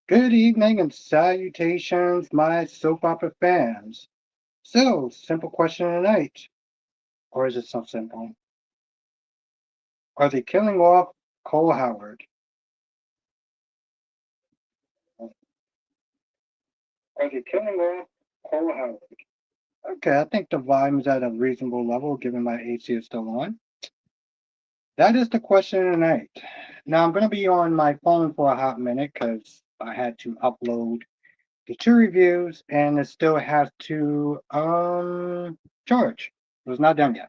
Good evening and salutations, my soap opera fans. So, simple question tonight. Or is it so simple? Are they killing off Cole Howard? Are they killing off Cole Howard? Okay, I think the volume is at a reasonable level given my AC is still on. That is the question tonight. Now, I'm going to be on my phone for a hot minute because I had to upload the two reviews and it still has to charge. It was not done yet.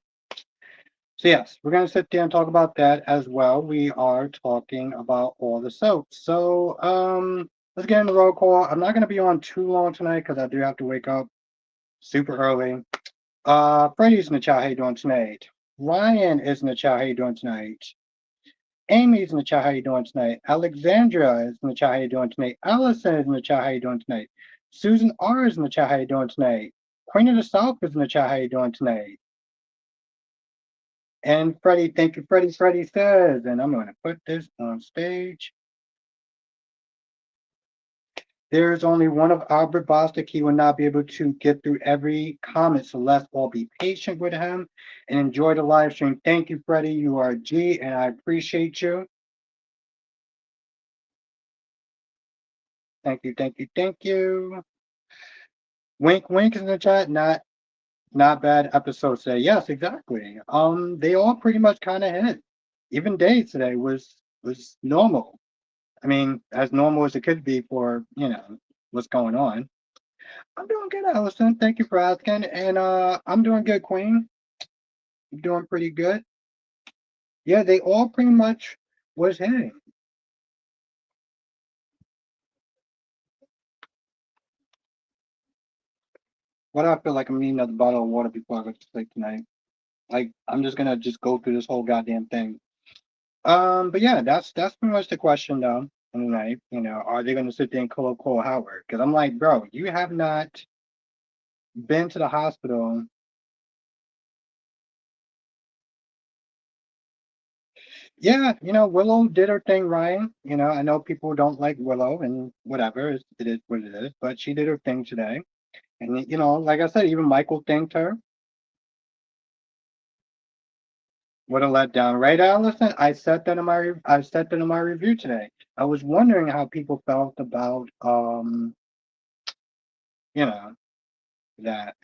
So yes, we're going to sit there and talk about that as well. We are talking about all the soaps. So let's get in the roll call. I'm not going to be on too long tonight because I do have to wake up super early. Freddie's in the chat. How you doing tonight? Ryan is in the chat. How you doing tonight? Amy's in the chat. How you doing tonight? Alexandra is in the chat. How you doing tonight? Allison is in the chat. How you doing tonight? Susan R is in the chat. How you doing tonight? Queen of the South is in the chat. How you doing tonight? And Freddie, thank you, Freddie. Freddie says, and I'm going to put this on stage. There is only one of Albert Bostic. He will not be able to get through every comment, so let's all be patient with him and enjoy the live stream. Thank you, Freddie. You are a G, and I appreciate you. Thank you, thank you, thank you. Wink, wink in the chat. Not bad episode today. Yes, exactly. They all pretty much kind of hit. Even day today was normal. I mean, as normal as it could be for, what's going on. I'm doing good, Allison. Thank you for asking. And I'm doing good, Queen. I'm doing pretty good. Yeah, they all pretty much was hitting. What I feel like I'm needing another bottle of water before I go to sleep tonight. Like I'm just gonna just go through this whole goddamn thing. But yeah, that's pretty much the question though. Tonight, are they gonna sit there and call Cole Howard? Because I'm like, bro, you have not been to the hospital. Yeah, Willow did her thing, Ryan. I know people don't like Willow and whatever, it is what it is, but she did her thing today. And, like I said, even Michael thanked her. What a letdown, right, Allison? I said that in my review today. I was wondering how people felt about, you know, that.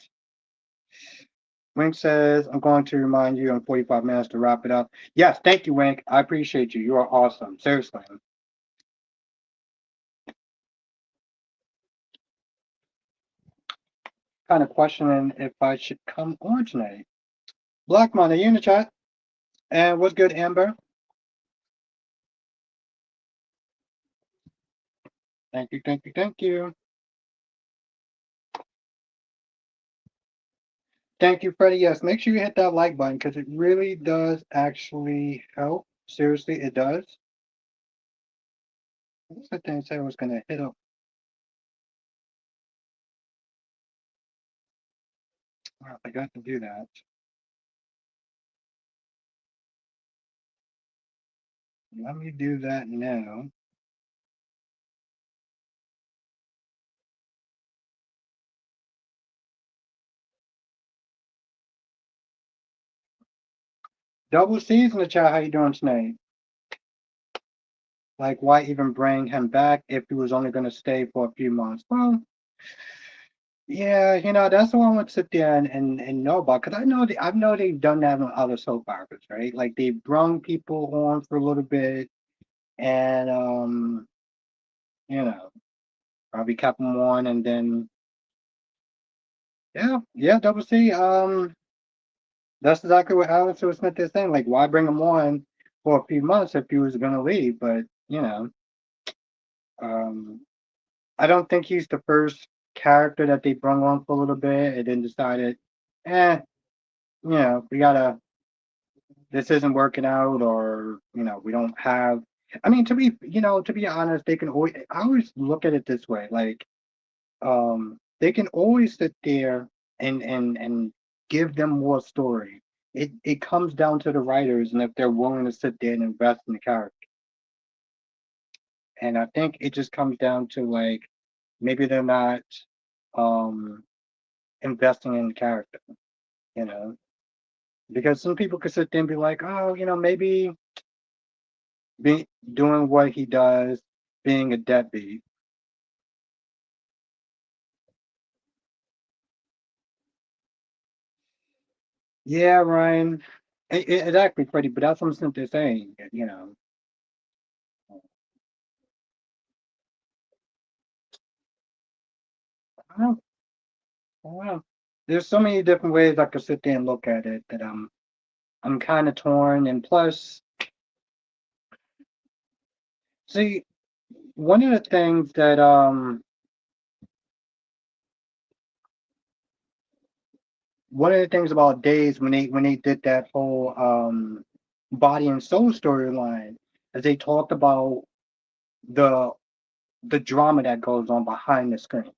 Wink says, I'm going to remind you in 45 minutes to wrap it up. Yes, thank you, Wink. I appreciate you. You are awesome. Seriously. Kind of questioning if I should come on tonight. Blackmon, are you in the chat? And what's good, Amber? Thank you, thank you, thank you. Thank you, Freddie. Yes, make sure you hit that like button because it really does actually help. Seriously, it does. What's the thing I said I was going to hit up? I forgot to do that. Let me do that now. Double C's in the chat. How you doing tonight? Like, why even bring him back if he was only going to stay for a few months? Well, yeah, that's what I want to sit there and know about because I know they've done that on other soap operas, right? Like they've brung people on for a little bit and you know, probably kept them on and then yeah, Double C. That's exactly what Alex Smith is saying. Like, why bring him on for a few months if he was gonna leave? But um, I don't think he's the first character that they brung on for a little bit and then decided, eh, we gotta this isn't working out or we don't have I mean to be honest they can always I always look at it this way like they can always sit there and give them more story. It comes down to the writers and if they're willing to sit there and invest in the character And I think it just comes down to like maybe they're not um investing in character, you know. Because some people could sit there and be like, oh, maybe be doing what he does, being a deadbeat. Yeah, Ryan. Exactly, Freddie. But that's what I'm simply saying. I don't, I don't know. There's so many different ways I could sit there and look at it that I'm kind of torn. And plus, see, one of the things that one of the things about Days when they did that whole body and soul storyline is they talked about the the drama that goes on behind the screen.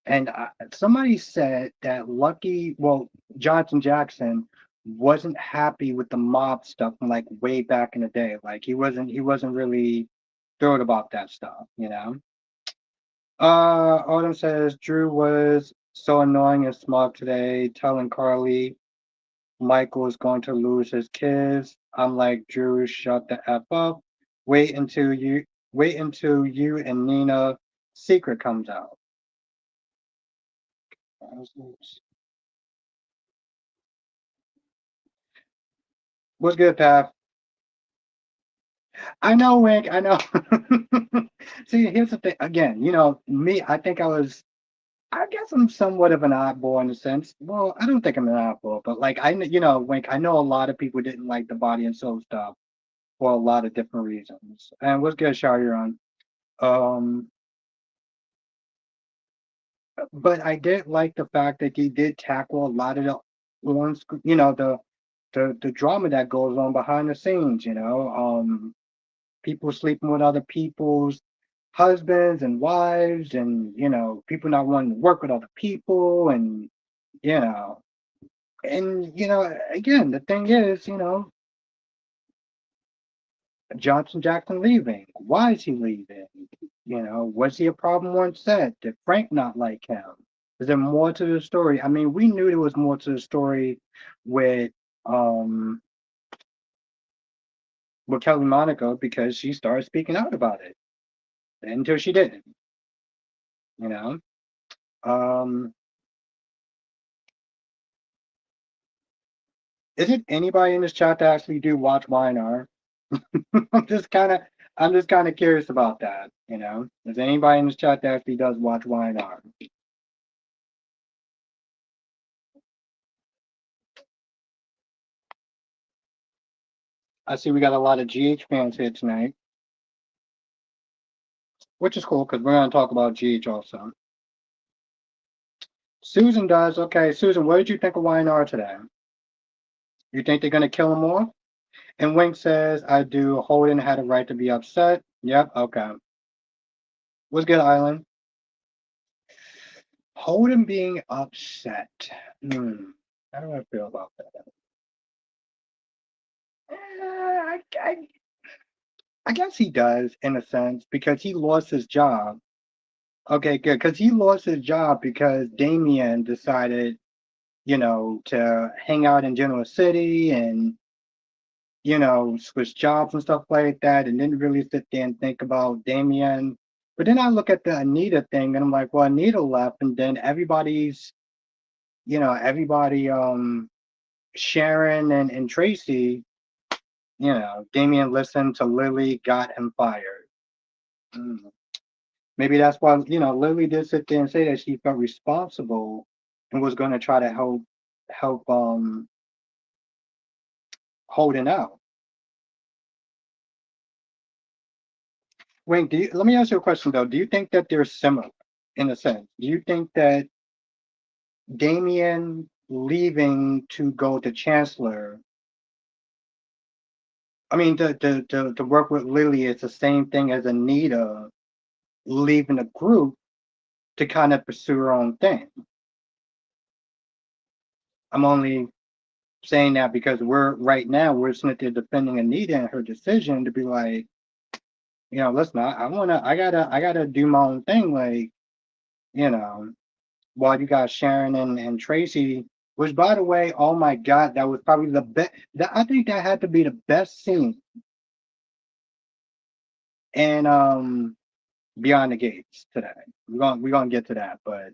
And somebody said that Johnson Jackson wasn't happy with the mob stuff from like way back in the day. Like he wasn't really thrilled about that stuff. Autumn says Drew was so annoying and smug today, telling Carly Michael is going to lose his kids. I'm like, Drew, shut the F up. Wait until you wait until you and Nina secret comes out. What's good, Path? I know, Wink. I know. See, here's the thing. Again, me. I think I was. I guess I'm somewhat of an oddball in a sense. Well, I don't think I'm an oddball, but like Wink. I know a lot of people didn't like the body and soul stuff for a lot of different reasons. And what's good, Shar? You're on. Um, but I did like the fact that he did tackle a lot of the the drama that goes on behind the scenes. People sleeping with other people's husbands and wives, and people not wanting to work with other people, and you know again, the thing is, Johnson Jackson leaving. Why is he leaving? Was he a problem on set? Did Frank not like him? Is there more to the story? I mean, we knew there was more to the story with um Kelly Monaco because she started speaking out about it until she didn't, you know. Um isn't anybody in this chat that actually do watch YNR? I'm just kind of I'm just kind of curious about that. Is anybody in this chat that actually does watch YNR? I see we got a lot of GH fans here tonight, which is cool because we're going to talk about GH also. Susan does. Okay, Susan, what did you think of YNR today? You think they're going to kill him off? And Wink says, I do. Holden had a right to be upset. Yep, okay. What's good, Island? Holden being upset. Hmm. How do I feel about that? I guess he does in a sense because he lost his job. Okay, good. Because he lost his job because Damien decided, to hang out in Genoa City and, switch jobs and stuff like that and didn't really sit there and think about Damien. But then I look at the Anita thing and I'm like, well, Anita left and then everybody, Sharon and Tracy, Damien listened to Lily, got him fired. Mm. Maybe that's why, Lily did sit there and say that she felt responsible and was going to try to help Holden out. Wait, let me ask you a question though. Do you think that they're similar in a sense? Do you think that Damien leaving to go to Chancellor, I mean, to work with Lily is the same thing as Anita leaving the group to kind of pursue her own thing? I'm only saying that because we're right now we're sitting there defending Anita and her decision to be like, Listen, I gotta do my own thing, like, you know, while you got Sharon and Tracy, which by the way, oh my God, that was probably the best. I think that had to be the best scene in Beyond the Gates today. We're gonna get to that, but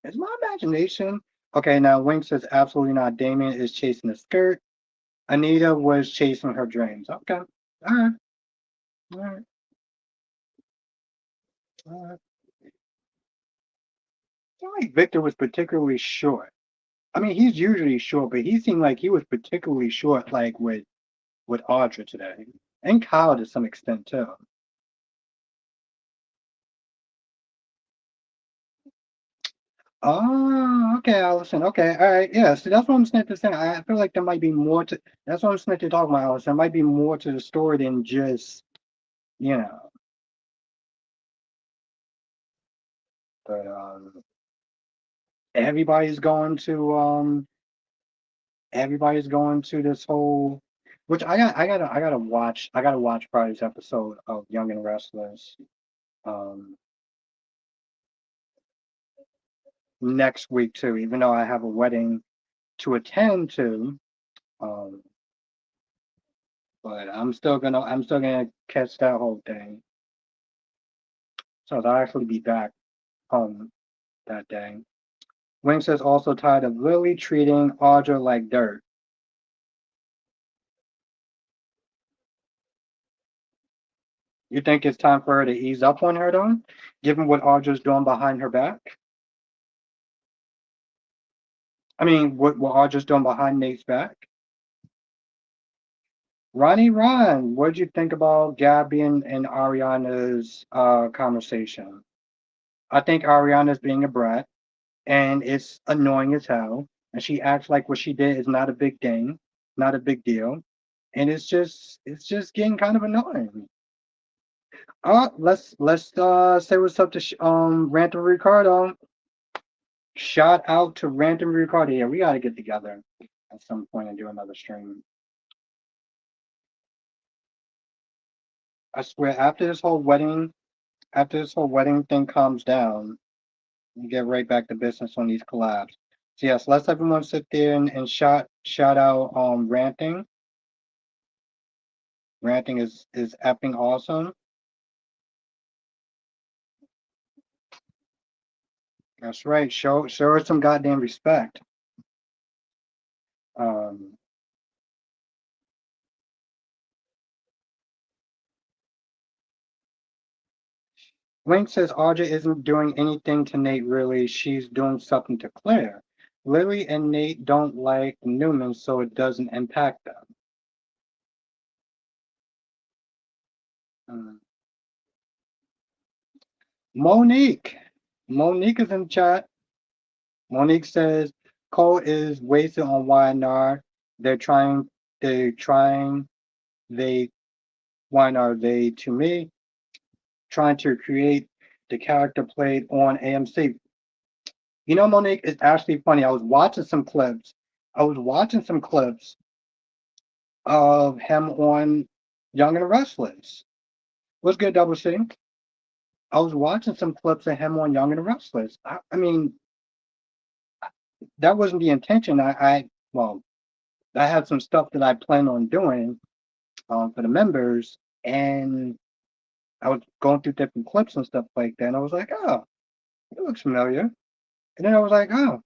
it's my imagination. Okay, now Wink says absolutely not. Damien is chasing the skirt. Anita was chasing her dreams. Okay. All right. All right. All right. I feel like Victor was particularly short. I mean, he's usually short, but he seemed like he was particularly short, like with Audra today, and Kyle to some extent too. Oh, okay, Allison. Okay, all right, yeah. So that's what I'm saying to say. I feel like there might be more to. That's what I'm saying to talk about, Allison. There might be more to the story than just you know. But everybody's going to everybody's going to this whole. Which I gotta watch Friday's episode of Young and Restless um next week too. Even though I have a wedding to attend to, um, but I'm still gonna catch that whole thing. So I'll actually be back home that day. Wing says also tired of Lily treating Audra like dirt. You think it's time for her to ease up on her though, given what Audra's doing behind her back? I mean, what Audra's doing behind Nate's back? Ron, what did you think about Gabby and Ariana's conversation? I think Ariana's being a brat, and it's annoying as hell. And she acts like what she did is not a big thing, not a big deal, and it's just getting kind of annoying. Let's say what's up to Random Ricardo. Shout out to Random Ricardo. Yeah, we got to get together at some point and do another stream. I swear, after this whole wedding thing calms down, we get right back to business on these collabs. So yes, let's everyone sit there and shout out ranting. Ranting is effing awesome. That's right. Show her some goddamn respect. Um, Link says Audra isn't doing anything to Nate really. She's doing something to Claire. Lily and Nate don't like Newman, so it doesn't impact them. Uh, Monique. Monique is in chat. Monique says Cole is wasted on YNR. They're trying. They're trying. They YNR. They to me trying to create the character played on AMC. Monique, it's actually funny. I was watching some clips of him on Young and Restless. What's good, Double C? I was watching some clips of him on Young and Restless. I mean, that wasn't the intention. Well, I had some stuff that I plan on doing for the members, and I was going through different clips and stuff like that. And I was like, oh, it looks familiar. And then I was like, oh,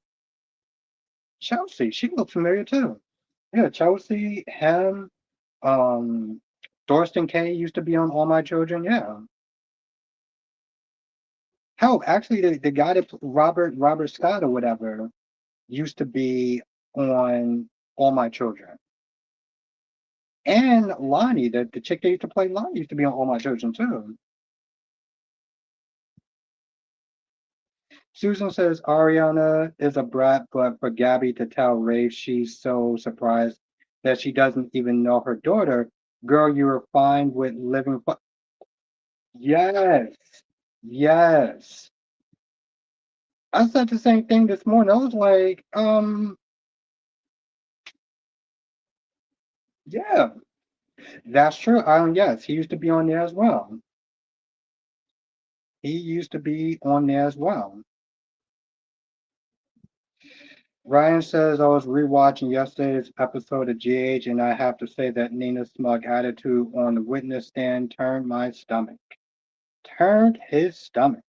Chelsea, she looks familiar too. Yeah, Chelsea, him, um, Thorsten K used to be on All My Children. Yeah. Hell, actually, the guy that Robert Scott or whatever used to be on All My Children. And Lonnie, the chick that used to play Lonnie, used to be on All My Children too. Susan says Ariana is a brat, but for Gabby to tell Rafe she's so surprised that she doesn't even know her daughter. Girl, you were fine with living. Yes, yes. I said the same thing this morning. I was like, yeah. That's true. Yes, he used to be on there as well. He used to be on there as well. Ryan says I was rewatching yesterday's episode of GH, and I have to say that Nina's smug attitude on the witness stand turned my stomach. Turned his stomach.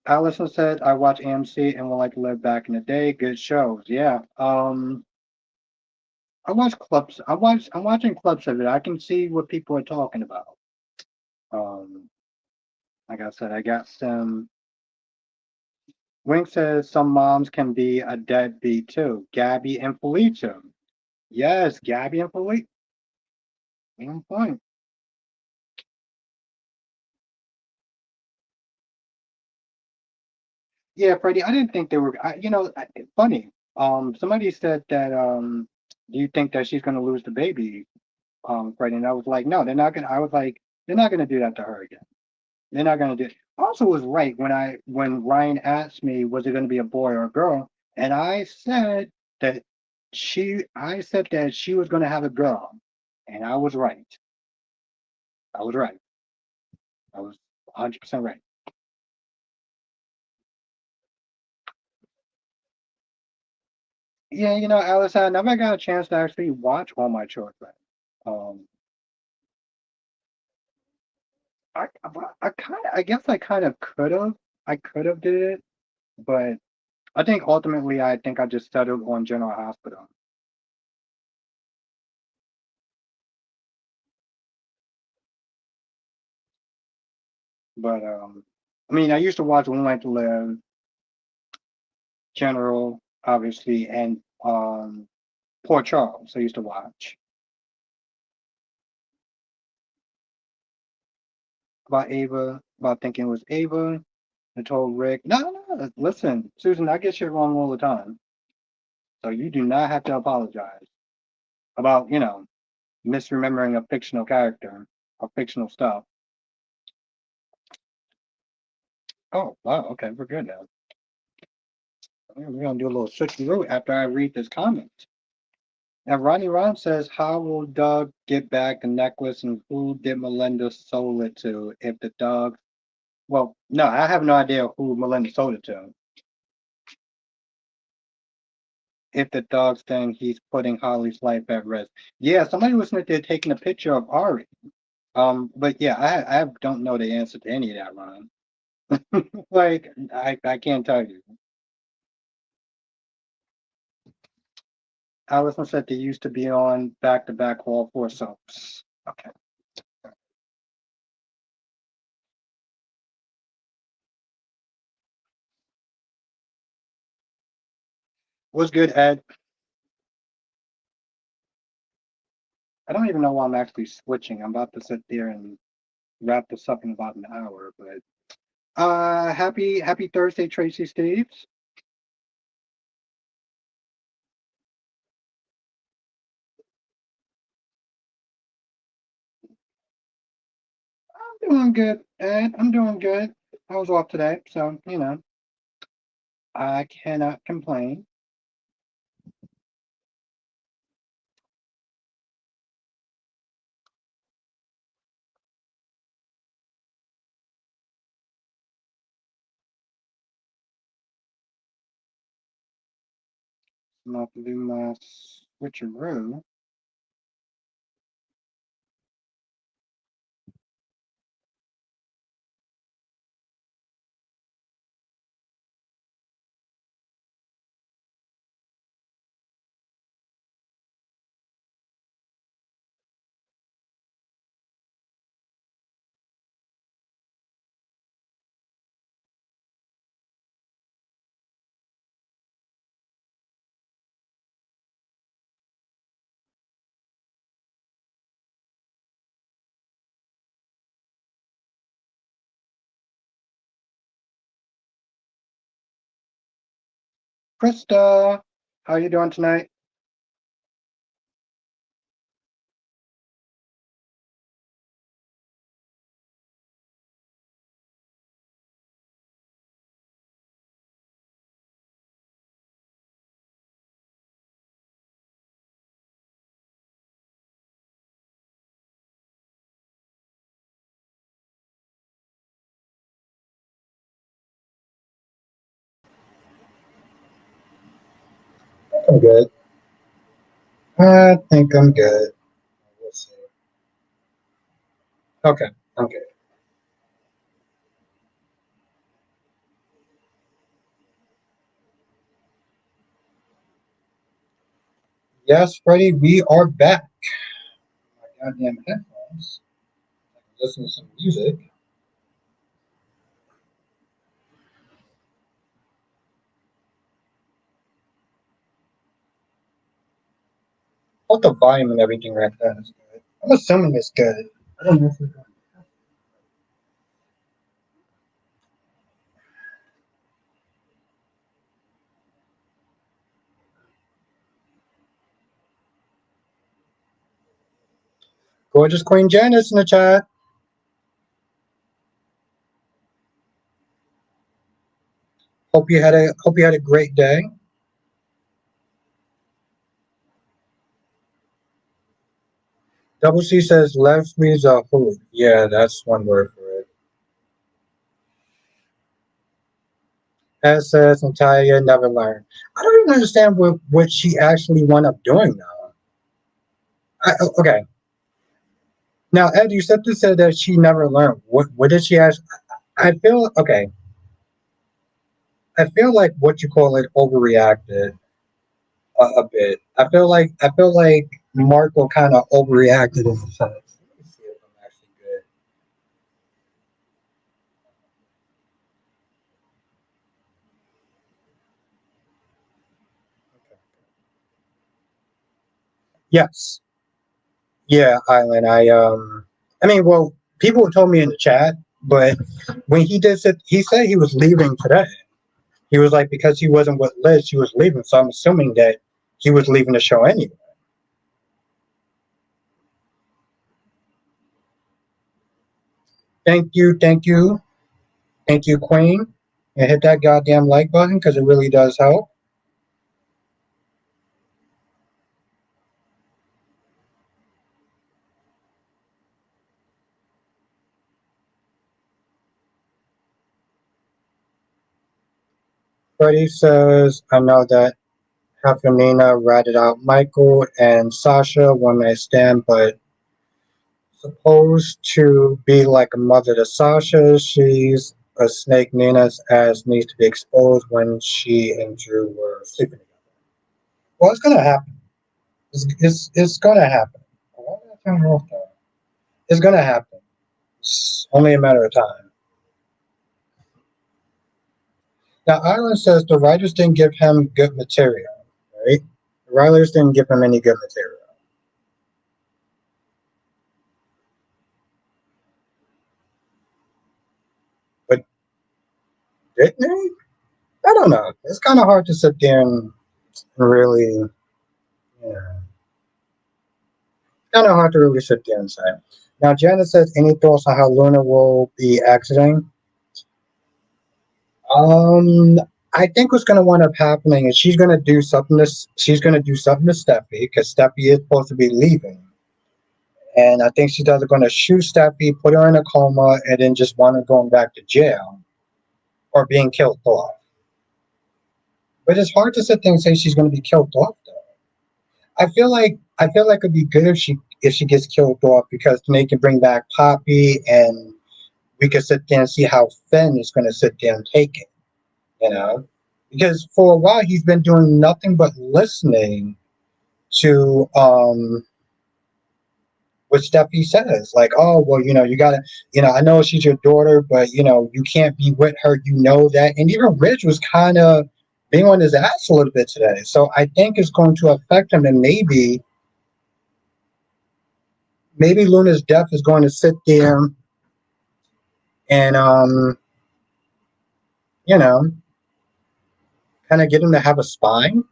Allison said I watch AMC and would like to live back in the day. Good shows. Yeah. I watch clips. I'm watching clips of it. I can see what people are talking about. Um, like I said, I got some. Wink says some moms can be a deadbeat too. Gabby and Felicia. Yes, Gabby and Felicia. On point. Yeah, Freddie. I didn't think they were. Funny. Somebody said that. Do you think that she's gonna lose the baby, Freddie? And I was like, no, they're not gonna. I was like, they're not gonna do that to her again. They're not gonna do. Also, was right when Ryan asked me, was it gonna be a boy or a girl, and that I said that she was gonna have a girl, and I was right. I was right. I was 100% right. Yeah, Alice, I never got a chance to actually watch All My Children. Um, I guess I kind of could have. I could have did it, but I think ultimately I think I just settled on General Hospital. But I mean, I used to watch One Life to Live, General, obviously, and Port Charles. I used to watch about Ava, about thinking it was Ava. I told Rick, no, no, no, listen, Susan, I get shit wrong all the time, so you do not have to apologize about misremembering a fictional character or fictional stuff. Oh, wow, okay, we're good now. We're gonna do a little switcheroo after I read this comment. And Ronnie Ron says, how will Doug get back the necklace and who did Melinda sold it to? If the dog, well, no, I have no idea who Melinda sold it to. If the dog's saying he's putting Holly's life at risk. Yeah, somebody was there taking a picture of Ari. But yeah, I don't know the answer to any of that, Ron. Like, I can't tell you. Allison said they used to be on back to back all four soaps. Okay. What's good, Ed? I don't even know why I'm actually switching. I'm about to sit there and wrap this up in about an hour, but happy Thursday, Tracy Steves. I'm doing good, Ed. I'm doing good. I was off today, so I cannot complain. I'm about to do my switcheroo. Krista, how you doing tonight? I'm good. I think I'm good. We'll see. Okay, I'm good. Yes, Freddie, we are back. My goddamn headphones. Listen to some music. Hope the volume and everything right there is good. I'm assuming it's good. I don't know if it's good. Gorgeous Queen Janice in the chat. Hope you had a great day. Double C says Leslie's a hoot. Yeah, that's one word for it. As says Natalia never learned. I don't even understand what she actually wound up doing now. Okay. Now, Ed, you said that she never learned. What did she ask? I feel okay. I feel like what you call it overreacted a bit. I feel like Marco kind of overreacted in a sense. Let me see if I'm actually good. Yes. Yeah, Island. I mean, well, people told me in the chat, but when he did it, he said he was leaving today. He was like because he wasn't with Liz, he was leaving. So I'm assuming that he was leaving the show anyway. Thank you, thank you, Queen. And hit that goddamn like button because it really does help. Freddie says, I know that Hefernina ratted out Michael and Sasha when they stand, but supposed to be like a mother to Sasha. She's a snake. Nina's ass needs to be exposed when she and Drew were sleeping together. Well, it's gonna happen. It's gonna happen. Why did I turn her off though? It's gonna happen. It's only a matter of time. Now, Island says the writers didn't give him good material, right? The writers didn't give him any good material. But didn't they? I don't know. It's kind of hard to sit there and really, kind of hard to really sit there and say. Now, Janet says, any thoughts on how Luna will be exiting? Um, I think what's going to wind up happening is she's going to do something to Steffi because Steffi is supposed to be leaving, and I think she's either going to shoot Steffi, put her in a coma, and then just want her going back to jail or being killed off. But it's hard to sit there and say she's going to be killed off though. I feel like it'd be good if she gets killed off because then they can bring back Poppy and we could sit there and see how Finn is going to sit there and take it. You know, because for a while he's been doing nothing but listening to what Steffi says. Like, oh well, you gotta, I know she's your daughter, but you can't be with her. You know that, and even Rich was kind of being on his ass a little bit today. So I think it's going to affect him, and maybe Luna's death is going to sit there and you know, kind of get him to have a spine.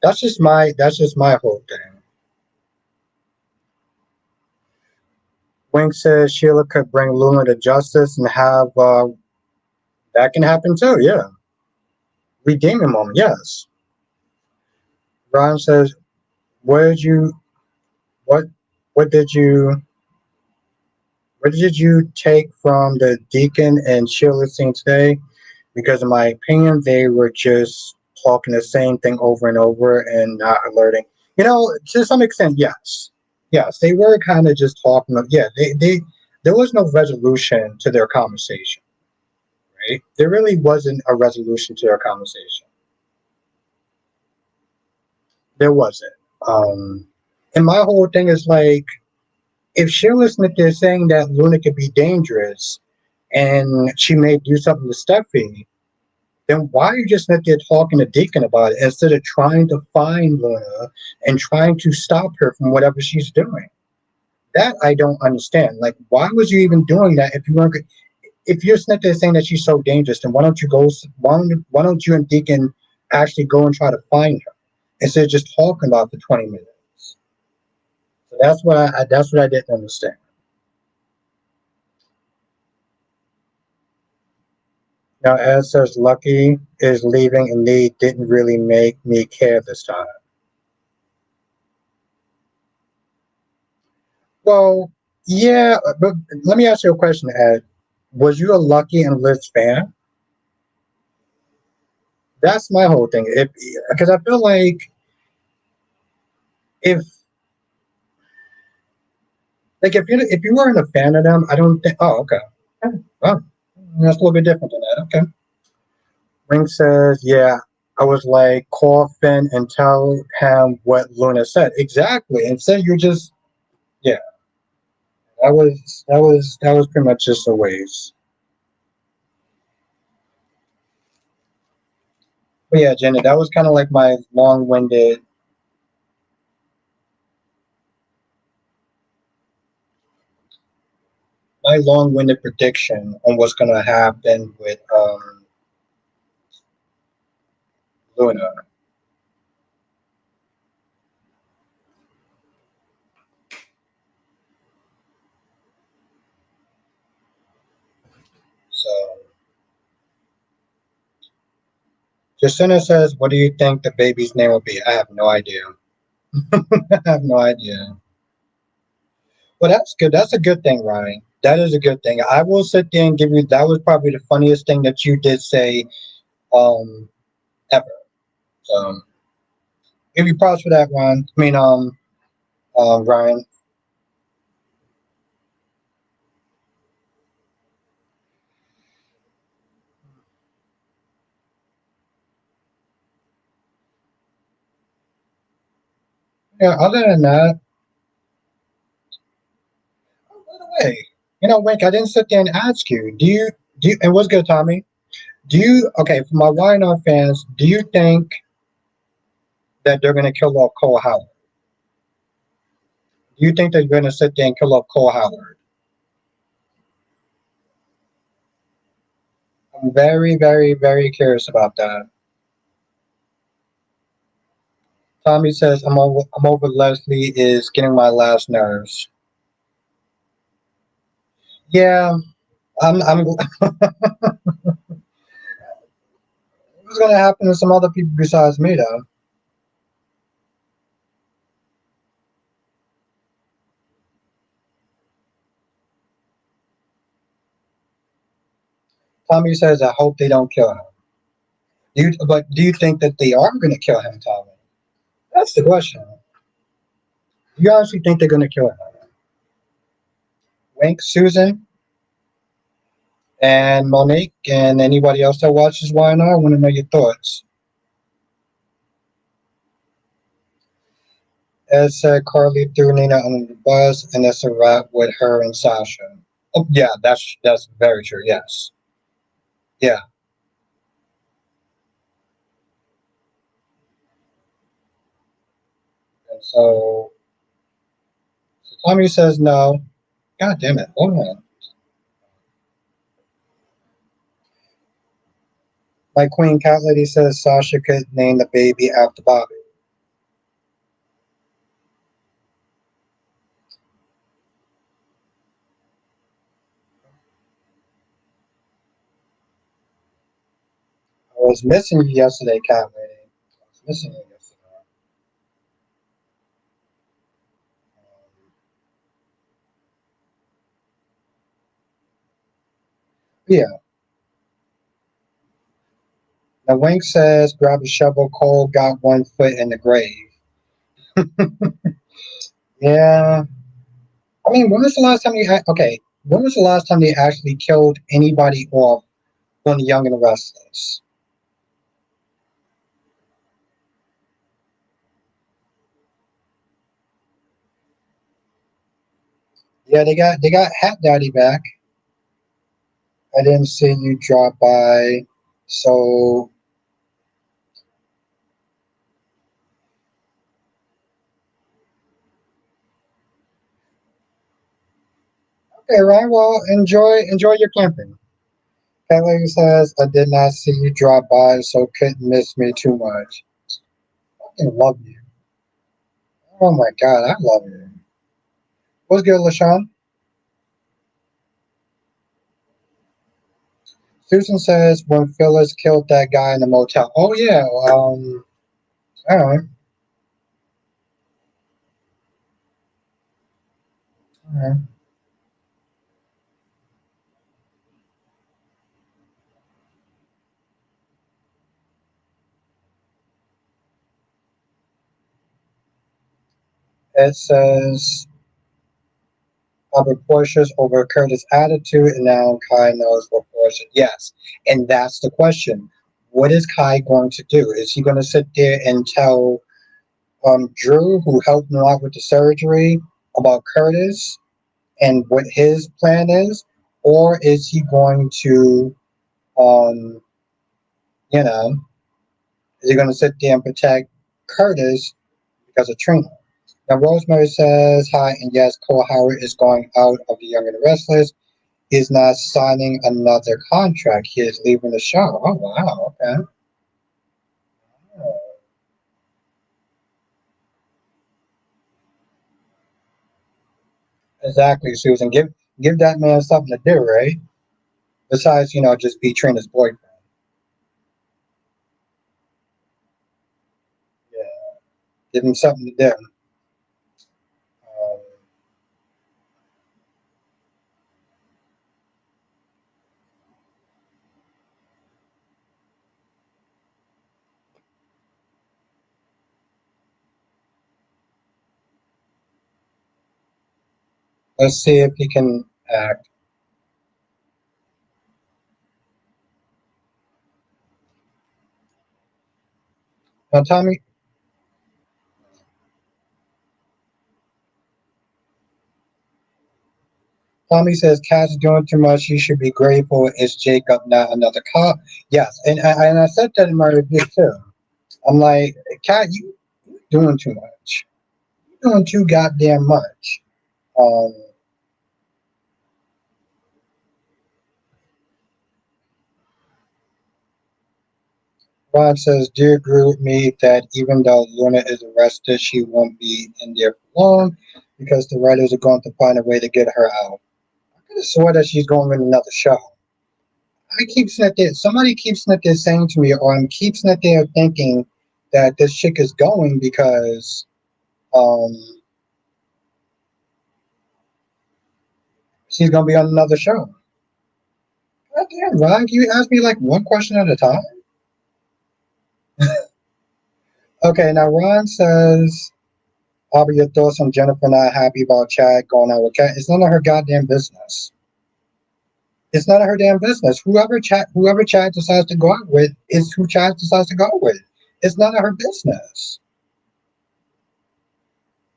That's just my whole thing. Wink says Sheila could bring Luna to justice and have that can happen too. Yeah, redeeming moment. Yes. Ron says, "Where did you what what did you what did you take from the Deacon and Sheila scene today? Because in my opinion, they were just talking the same thing over and over and not alerting. To some extent, yes. Yes, they were kind of just talking. Yeah, they there was no resolution to their conversation, right? There really wasn't a resolution to their conversation. There wasn't. Um, and my whole thing is like, if Sheila Smith is saying that Luna could be dangerous and she may do something to Steffi, then why are you just not there talking to Deacon about it instead of trying to find Luna and trying to stop her from whatever she's doing? That I don't understand. Like, why was you even doing that if you weren't? If you're sitting there saying that she's so dangerous, then why don't you go? Why don't you and Deacon actually go and try to find her instead of just talking about it for 20 minutes? So that's what I didn't understand. Now, Ed says Lucky is leaving, and they didn't really make me care this time. Well, yeah, but let me ask you a question, Ed. Was you a Lucky and Liz fan? That's my whole thing. If Because I feel if if you weren't a fan of them, I don't think. Oh, okay. Oh, that's a little bit different than that. Okay. Ring says, yeah. I was like, call Finn and tell him what Luna said. Exactly. Instead, you just yeah. That was pretty much just a waste. But yeah, Jenna, that was kind of like my long-winded prediction on what's gonna happen with Luna. So Jacinta says, "What do you think the baby's name will be?" I have no idea. I have no idea. Well, that's good. That's a good thing, Ryan. That is a good thing. I will sit there and give you. That was probably the funniest thing that you did say um ever. So give you props for that, Ryan. I mean, Ryan. Yeah. Other than that, oh, by the way, Wink, I didn't sit there and ask you. Do you? And what's good, Tommy? Do you? Okay, for my YNR fans, do you think that they're going to kill off Cole Howard? Do you think they're going to sit there and kill off Cole Howard? I'm very, very, very curious about that. Tommy says I'm over Leslie is getting my last nerves. Yeah, I'm what's gonna happen to some other people besides me though? Tommy says I hope they don't kill him. But do you think that they are gonna kill him, Tommy? That's the question. Do you honestly think they're gonna kill him? Wink, Susan, and Monique, and anybody else that watches YNR, I want to know your thoughts. Ed said Carly threw Nina under the bus, and that's a wrap with her and Sasha. Oh, yeah, that's very true. Yes, yeah. And so Tommy says no. God damn it! Hold on. My queen cat lady says Sasha could name the baby after Bobby. I was missing you yesterday, cat lady. I was missing you yesterday. Yeah. Now Wink says, grab a shovel, Cole got 1 foot in the grave. Yeah. I mean, when was the last time okay, when was the last time they actually killed anybody off on the Young and the Restless? Yeah, they got Hat Daddy back. I didn't see you drop by. So okay, right. Well, enjoy your camping. Kelly says, I did not see you drop by, so couldn't miss me too much. I love you. Oh my god, I love you. What's good, LaShawn? Susan says, when Phyllis killed that guy in the motel. Oh yeah, all right. All right. It says, Albert Portia's over Curtis' attitude, and now Kai knows what Portia. Yes, and that's the question. What is Kai going to do? Is he going to sit there and tell Drew, who helped him out with the surgery, about Curtis and what his plan is, or is he going to, um, you know, is he going to sit there and protect Curtis because of Trina? Now, Rosemary says hi, and yes, Cole Howard is going out of the Young and the Restless. He's not signing another contract. He is leaving the show. Oh wow, okay. Exactly, Susan. Give that man something to do, right? Besides, just be Trina's boyfriend. Yeah, give him something to do. Um, let's see if he can act. Now, Tommy says Kat's doing too much. She should be grateful. It's Jacob, not another cop. Yes, and I said that in my review too. I'm like, Kat, you doing too much. You're doing too goddamn much. Um, Ron says, do you agree with me that even though Luna is arrested, she won't be in there for long because the writers are going to find a way to get her out? I could have swore that she's going in another show. I keep sitting there, somebody keeps sitting there saying to me, or I'm keep sitting there thinking that this chick is going because um, she's going to be on another show. God damn, Ron, can you ask me like one question at a time? Okay, now Ron says, Aubrey, your thoughts on Jennifer not happy about Chad going out with Kat? It's none of her goddamn business. It's none of her damn business. Whoever Chad decides to go out with is who Chad decides to go with. It's none of her business.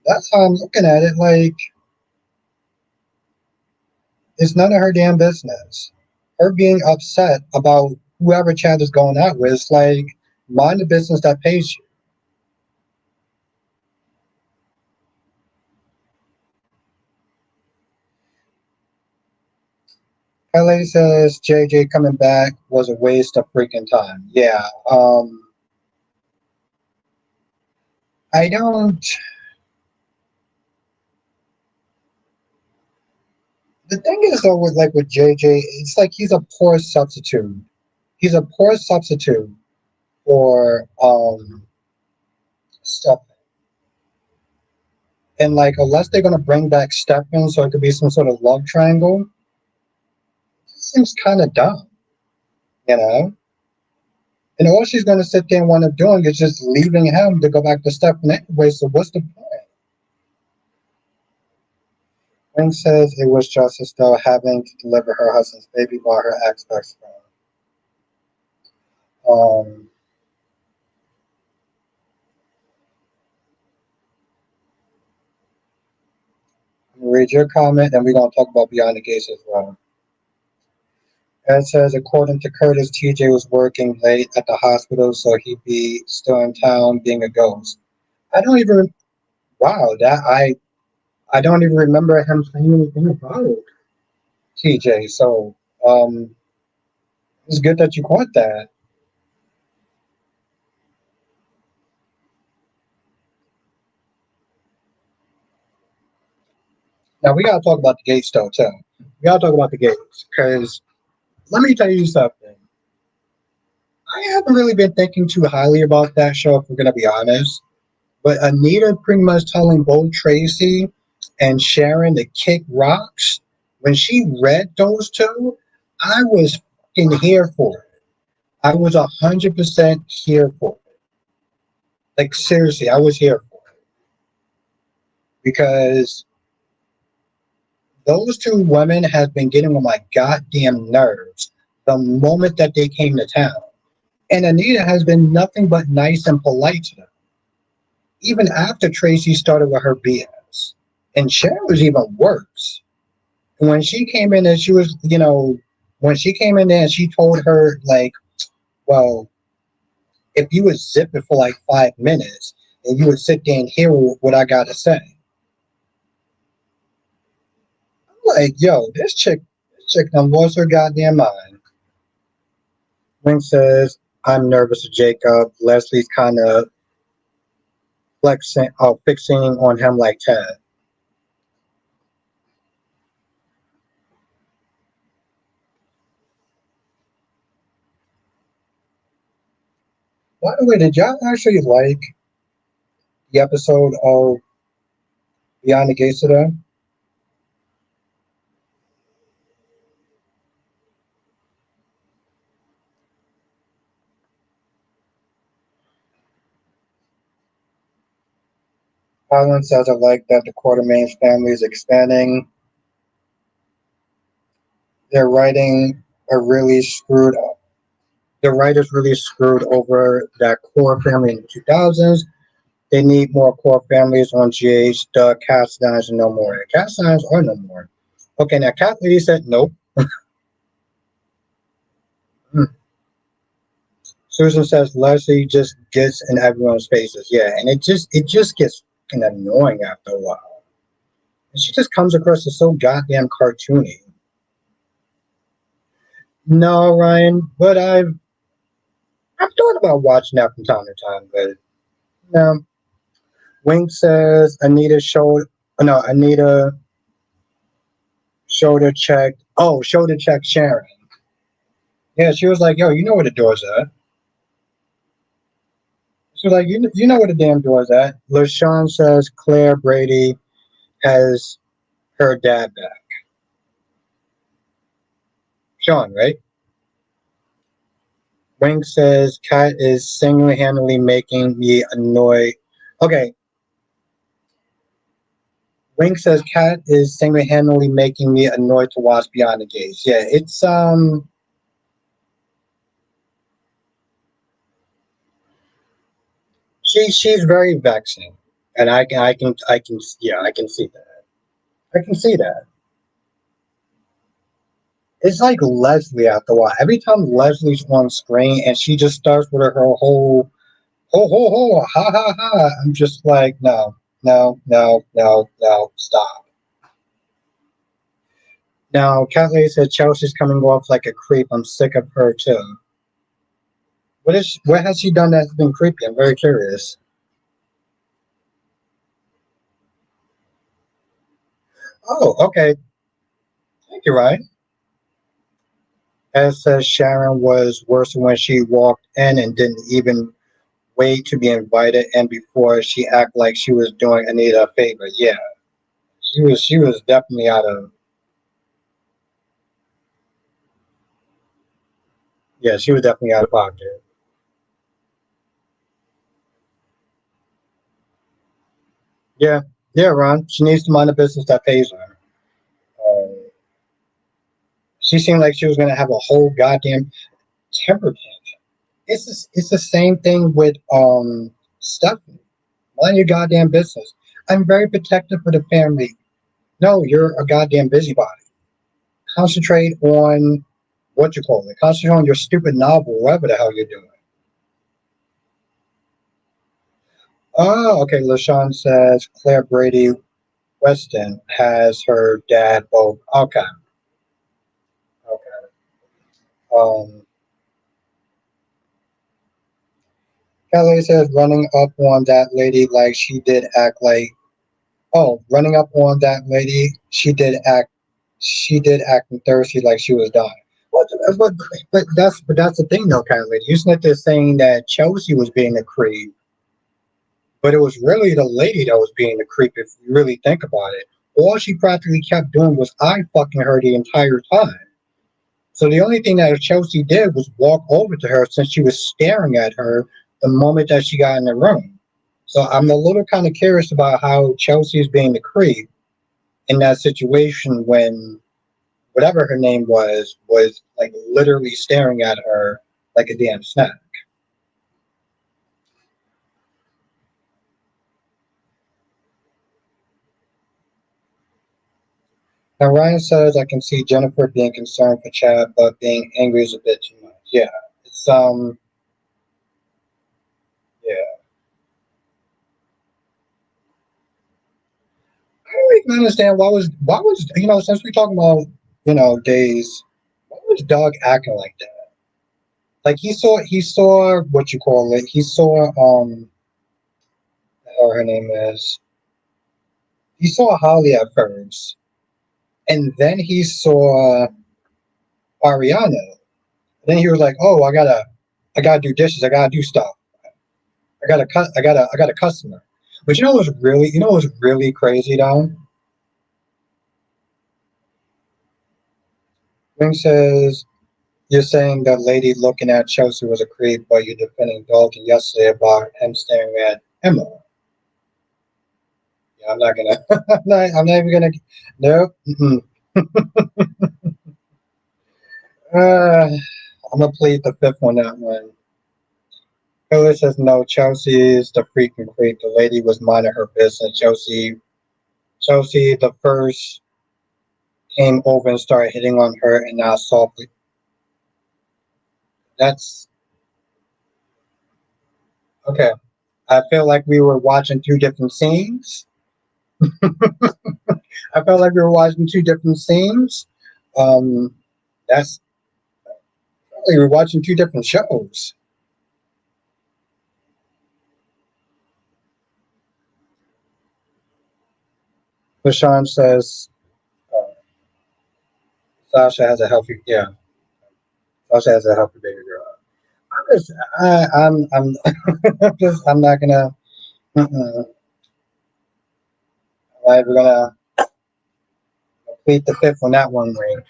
That's how I'm looking at it. Like, it's none of her damn business. Her being upset about whoever Chad is going out with is like, mind the business that pays you. LA says JJ coming back was a waste of freaking time. Yeah. I don't. The thing is though, with JJ, it's like he's a poor substitute. He's a poor substitute for stuff. And like, unless they're gonna bring back Stefan, so it could be some sort of love triangle, it seems kind of dumb, you know. And all she's going to sit there and wind up doing is just leaving him to go back to Stefan anyway. So what's the point? Wing says it was just as though having to deliver her husband's baby while her ex-best friend. Um, read your comment, and we're going to talk about Beyond the Gates as well. It says, according to Curtis, TJ was working late at the hospital, so he'd be still in town being a ghost. I don't even, wow, I don't even remember him saying anything about TJ. So, it's good that you caught that. Now, we got to talk about the gates, though, too. We got to talk about the gates, because let me tell you something. I haven't really been thinking too highly about that show, if we're going to be honest. But Anita pretty much telling both Tracy and Sharon to kick rocks. When she read those two, I was fucking here for it. I was 100% here for it. Like seriously, I was here for it because those two women have been getting on my goddamn nerves the moment that they came to town. And Anita has been nothing but nice and polite to them, even after Tracy started with her BS. And Sharon was even worse. When she came in and she was, when she came in there and she told her, like, well, if you would zip it for like 5 minutes and you would sit there and hear what I got to say. I'm like, yo, this chick done lost her goddamn mind. Wing says, I'm nervous of Jacob. Leslie's kind of fixing on him like Ted. By the way, did y'all actually like the episode of Beyond the Gates today? Colin says, I like that the Quartermain's family is expanding. Their writing are really screwed up. The writers really screwed over that core family in the 2000s. They need more core families on GH. The Castines are no more. Castines are no more. Okay, now Cat Lady said nope. Hmm. Susan says Leslie just gets in everyone's faces. Yeah, and it just gets fucking annoying after a while. And she just comes across as so goddamn cartoony. No, Ryan, but I've thought about watching that from time to time, but no. Wink says Anita shoulder checked. Oh, shoulder checked Sharon. Yeah, she was like, yo, you know where the door's at. She was like, you know where the damn door's at. LaShawn says Claire Brady has her dad back. Sean, right? Wink says Kat is single-handedly making me annoyed. Okay, Wink says Kat is single-handedly making me annoyed to watch Beyond the Gates. Yeah, she's very vexing, and I can yeah, I can see that. I can see that. It's like Leslie after a while. Every time Leslie's on screen and she just starts with her whole ho ho ho ha ha ha, I'm just like no no no no no stop. Now, Kathleen said Chelsea's coming off like a creep. I'm sick of her too. What has she done that's been creepy? I'm very curious. Oh, okay. Thank you, Ryan. As says Sharon was worse when she walked in and didn't even wait to be invited and before she acted like she was doing Anita a favor. Yeah. She was definitely out of yeah, she was definitely out of pocket. Yeah, yeah, Ron. She needs to mind a business that pays her. Um, she seemed like she was gonna have a whole goddamn temper tantrum. It's the same thing with Stephanie. Mind your goddamn business. I'm very protective for the family. No, you're a goddamn busybody. Concentrate on what you call it. Concentrate on your stupid novel, whatever the hell you're doing. Oh, okay. LaShawn says Claire Brady Weston has her dad both. Okay, okay. Um, Kelly says running up on that lady like she did act like. Oh, running up on that lady, she did act thirsty like she was dying. What? But that's the thing though, Kylie. You sitting there saying that Chelsea was being a creep, but it was really the lady that was being the creep. If you really think about it, all she practically kept doing was eye fucking her the entire time. So the only thing that Chelsea did was walk over to her since she was staring at her the moment that she got in the room. So I'm a little kind of curious about how Chelsea is being the creep in that situation when whatever her name was like literally staring at her like a damn snack. Now Ryan says I can see Jennifer being concerned for Chad, but being angry is a bit too much. Yeah, it's yeah. I don't even understand why was since we're talking about days, why was Doug acting like that? Like he saw what you call it. He saw or her name is he saw Holly at first, and then he saw Ariana. Then he was like, "Oh, I gotta do dishes. I gotta do stuff. I got a customer." But you know what's really crazy though? Wing says you're saying that lady looking at Chelsea was a creep, but you're defending Dalton yesterday about him staring at Emma. Yeah, I'm not gonna. I'm not even gonna. Nope. Mm-mm. Uh, I'm gonna plead the fifth on that one. Taylor says no. Chelsea is the freaking creep. The lady was minding her business. Chelsea, the first came over and started hitting on her, and now softly. That's okay. I feel like we were watching two different scenes. I felt like we were watching two different scenes. Um, that's we were watching two different shows. LaShawn says Sasha has a healthy, yeah. Sasha has a healthy baby girl. I'm just, I'm not gonna. Mm-mm. Like, we're gonna plead the fifth on that one ring.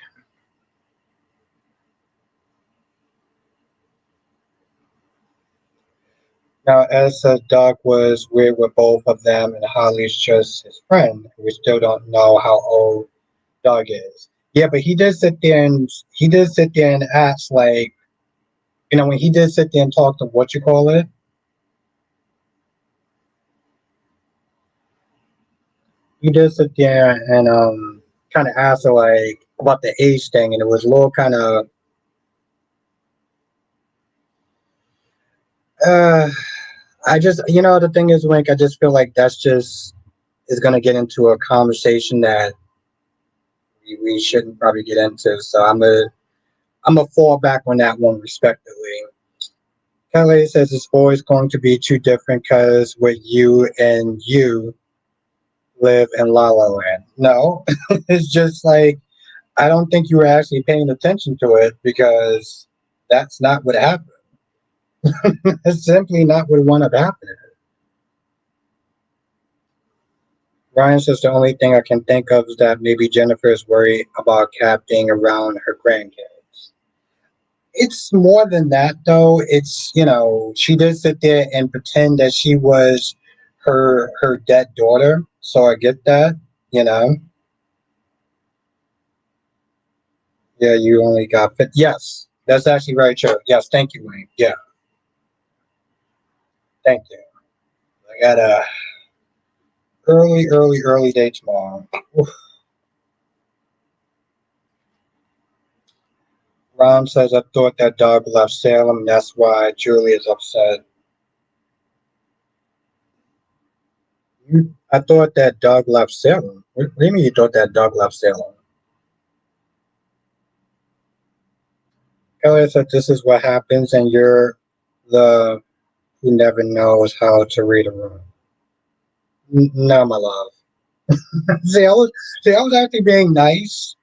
Now, as says, Doug was weird with both of them, and Holly's just his friend. We still don't know how old Doug is. Yeah, but he did sit there and ask like, when he did sit there and talk to what you call it, he did sit there and kind of ask her like about the age thing, and it was a little kind of uh. I just the thing is, Wink, I just feel like that's just is gonna get into a conversation that we shouldn't probably get into. So I'm a fall back on that one respectively. Kelly says it's always going to be too different because with you live in La La Land. No, it's just like I don't think you were actually paying attention to it because that's not what happened. It's simply not what wound up happening. Ryan says the only thing I can think of is that maybe Jennifer is worried about Kat being around her grandkids. It's more than that, though. She did sit there and pretend that she was her dead daughter. So I get that, you know. Yeah, you only got 50. Yes, that's actually very true. Yes, thank you, Wayne. Yeah, thank you. I got a early day tomorrow. Oof. Ron says I thought that dog left Salem. That's why Julie is upset. I thought that dog left Salem. What do you mean you thought that dog left Salem? Kelly said this is what happens, and you're the who never knows how to read a room. No, my love. see, I was see, I was actually being nice.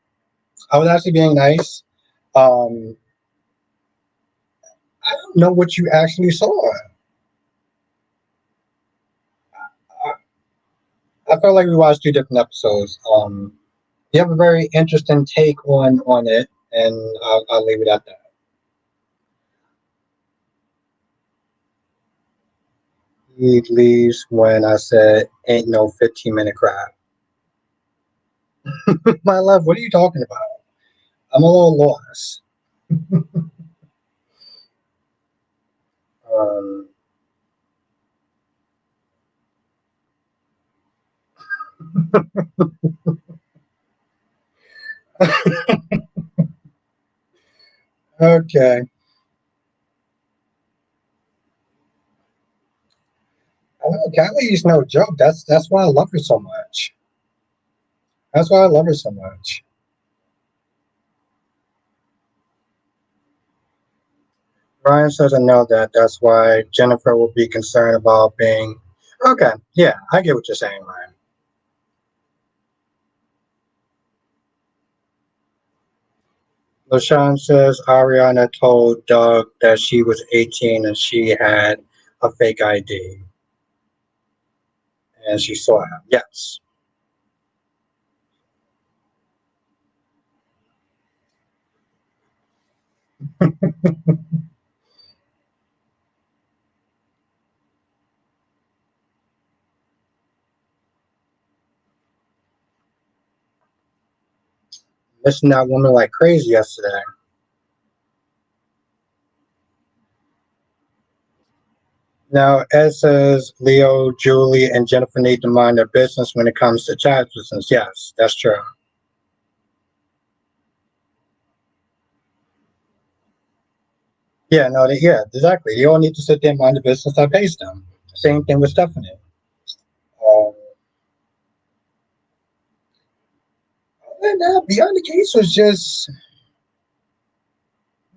I was actually being nice. Um, I don't know what you actually saw. I felt like we watched two different episodes. You have a very interesting take on it, and I'll leave it at that. He leaves when I said, "Ain't no 15-minute crap." My love, what are you talking about? I'm a little lost. Um, okay. I know Callie's no joke. That's why I love her so much. That's why I love her so much. Ryan says I know that. That's why Jennifer will be concerned about being. Okay, yeah, I get what you're saying, Ryan. LaShawn says Ariana told Doug that she was 18 and she had a fake ID and she saw him. Yes. Missing that woman like crazy yesterday. Now, Ed says Leo, Julie, and Jennifer need to mind their business when it comes to Chad's business. Yes, that's true. Yeah, no, yeah, exactly. They all need to sit there and mind the business that pays them. Same thing with Stephanie. Um, and beyond the case was just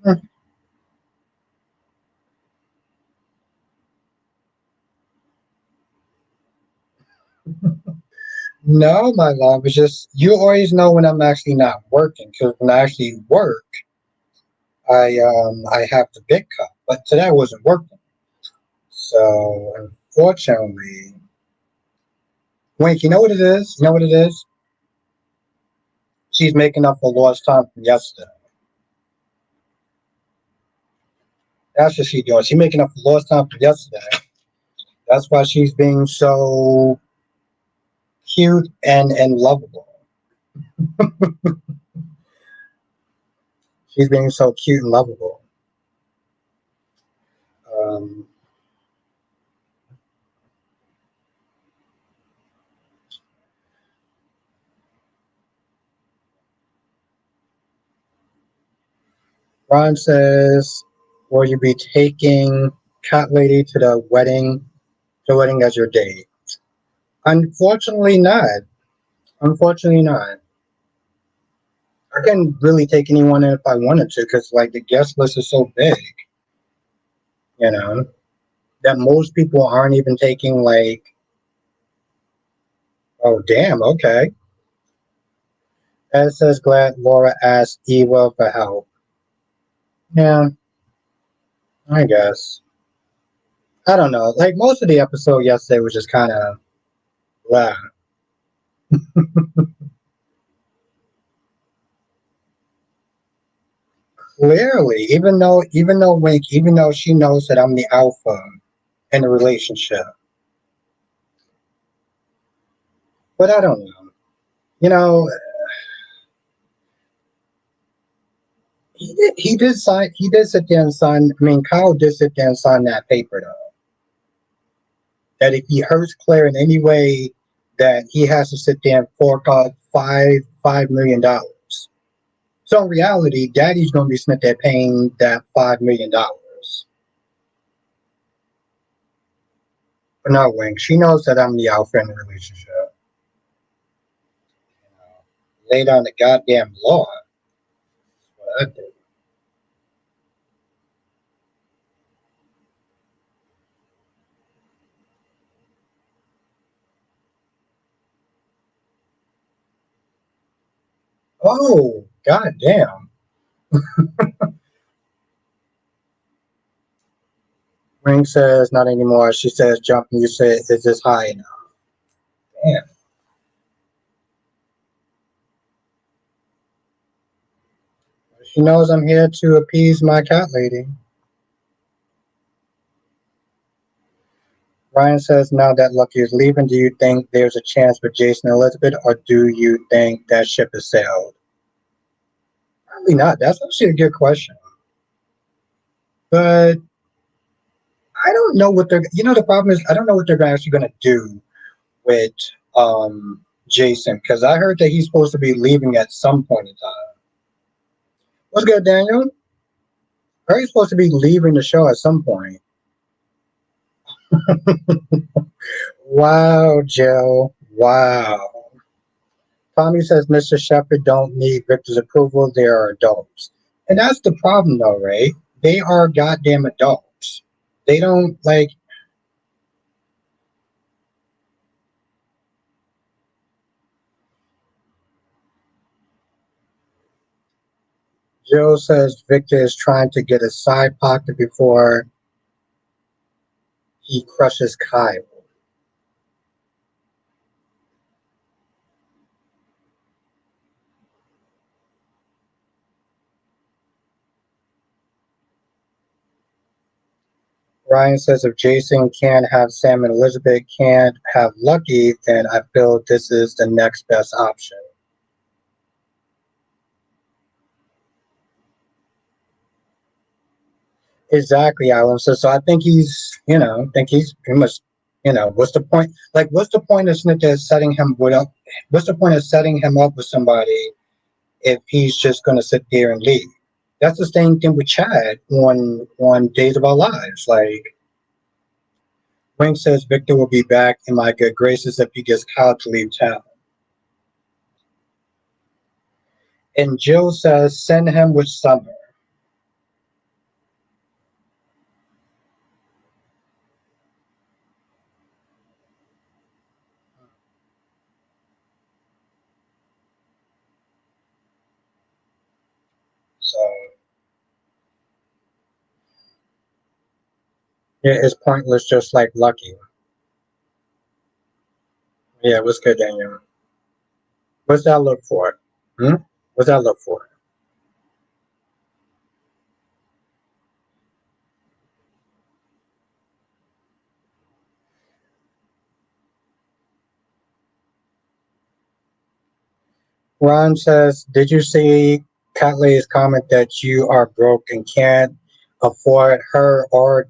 hmm, no, my love. It's just you always know when I'm actually not working because when I actually work, I have the big cup, but today I wasn't working. So unfortunately, Wink, you know what it is? You know what it is? She's making up for lost time from yesterday. That's what she's doing. She's making up for lost time from yesterday. That's why she's being so cute and lovable. She's being so cute and lovable. Um, Ron says, "Will you be taking Cat Lady to the wedding? The wedding as your date?" Unfortunately, not. Unfortunately, not. I can really take anyone in if I wanted to, because like the guest list is so big, you know, that most people aren't even taking like. Oh, damn. Okay. Ed says, glad Laura asked Eva for help. Yeah, I guess. I don't know. Like most of the episode yesterday was just kind of blah. Clearly, even though Wink, even though she knows that I'm the alpha in the relationship, But I don't know. You know, he did sign. He did sit there and sign. I mean, Kyle did sit there and sign that paper though. That if he hurts Claire in any way, that he has to sit there and fork out $5 million. So in reality, Daddy's going to be sitting there paying that $5 million. But no, Wing. She knows that I'm the alpha in the relationship. Lay down the goddamn law. What I do. Oh, goddamn. Ring says not anymore. She says jumping. You say is this high enough? Damn. She knows I'm here to appease my cat lady. Ryan says now that Lucky is leaving, do you think there's a chance for Jason and Elizabeth, or do you think that ship has sailed? Probably not. That's actually a good question. But I don't know what they're. The problem is I don't know what they're actually going to do with Jason, because I heard that he's supposed to be leaving at some point in time. What's good, Daniel? I heard he's supposed to be leaving the show at some point. Wow, Joe. Wow. Tommy says Mr. Shepard don't need Victor's approval. They are adults. And that's the problem, though, right? They are goddamn adults. They don't like. Joe says Victor is trying to get a side pocket before he crushes Kyle. Ryan says if Jason can't have Sam and Elizabeth can't have Lucky, then I feel this is the next best option. Exactly, Alan. So I think I think he's pretty much, what's the point? Like, what's the point of Snitcher setting him up? What's the point of setting him up with somebody if he's just going to sit there and leave? That's the same thing with Chad on Days of Our Lives. Like, Wing says Victor will be back in my good graces if he gets Kyle to leave town. And Jill says send him with Summer. So yeah, it's pointless, just like Lucky. Yeah, what's good, Daniel? What's that look for? Hmm? What's that look for? Ron says, did you see Catley's comment that you are broke and can't afford her or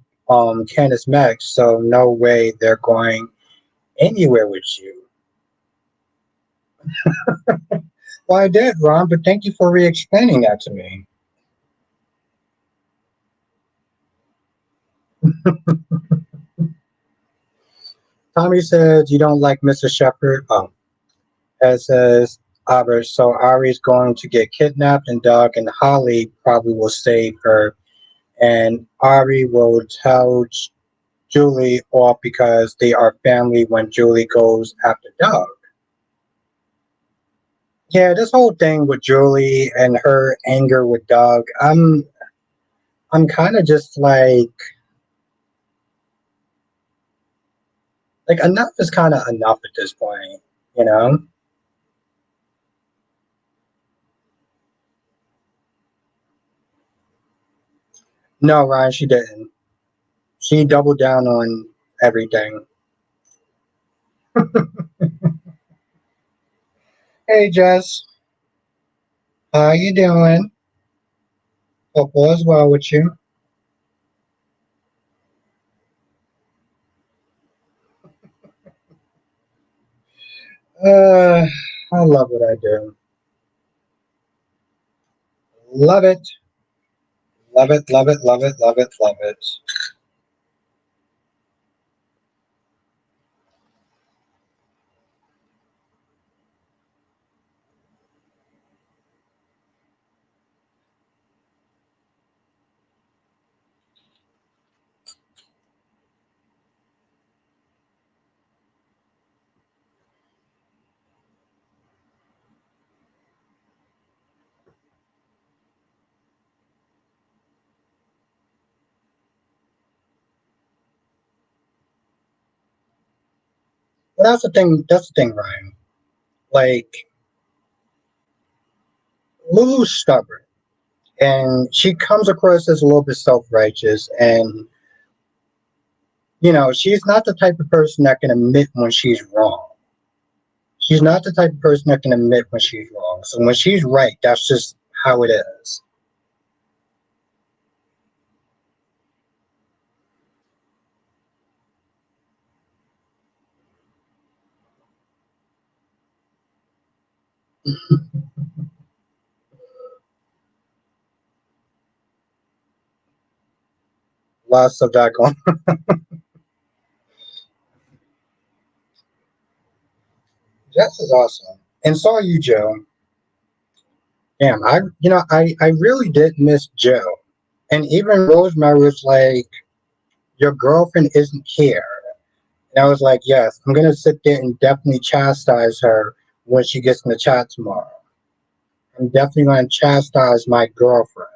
Candace Max, so no way they're going anywhere with you? Well, I did, Ron, but thank you for re-explaining that to me. Tommy says you don't like Mr. Shepard. Ed says Albert, so Ari's going to get kidnapped and Doug and Holly probably will save her and Ari will tell Julie off because they are family when Julie goes after Doug. Yeah, this whole thing with Julie and her anger with Doug, I'm kind of just like enough is kind of enough at this point, you know? No, Ryan, she didn't. She doubled down on everything. Hey Jess, how you doing? Hope all is well with you. Uh, I love what I do. Love it, love it, love it, love it, love it, love it. But that's the thing. That's the thing, Ryan. Like Lulu's stubborn, and she comes across as a little bit self-righteous, and she's not the type of person that can admit when she's wrong. She's not the type of person that can admit when she's wrong. So when she's right, that's just how it is. Lots of that going. Jess is awesome, and so are you, Joe. Damn, I really did miss Joe. And even Rosemary was like, "Your girlfriend isn't here." And I was like, "Yes, I'm gonna sit there and definitely chastise her when she gets in the chat tomorrow. I'm definitely gonna chastise my girlfriend."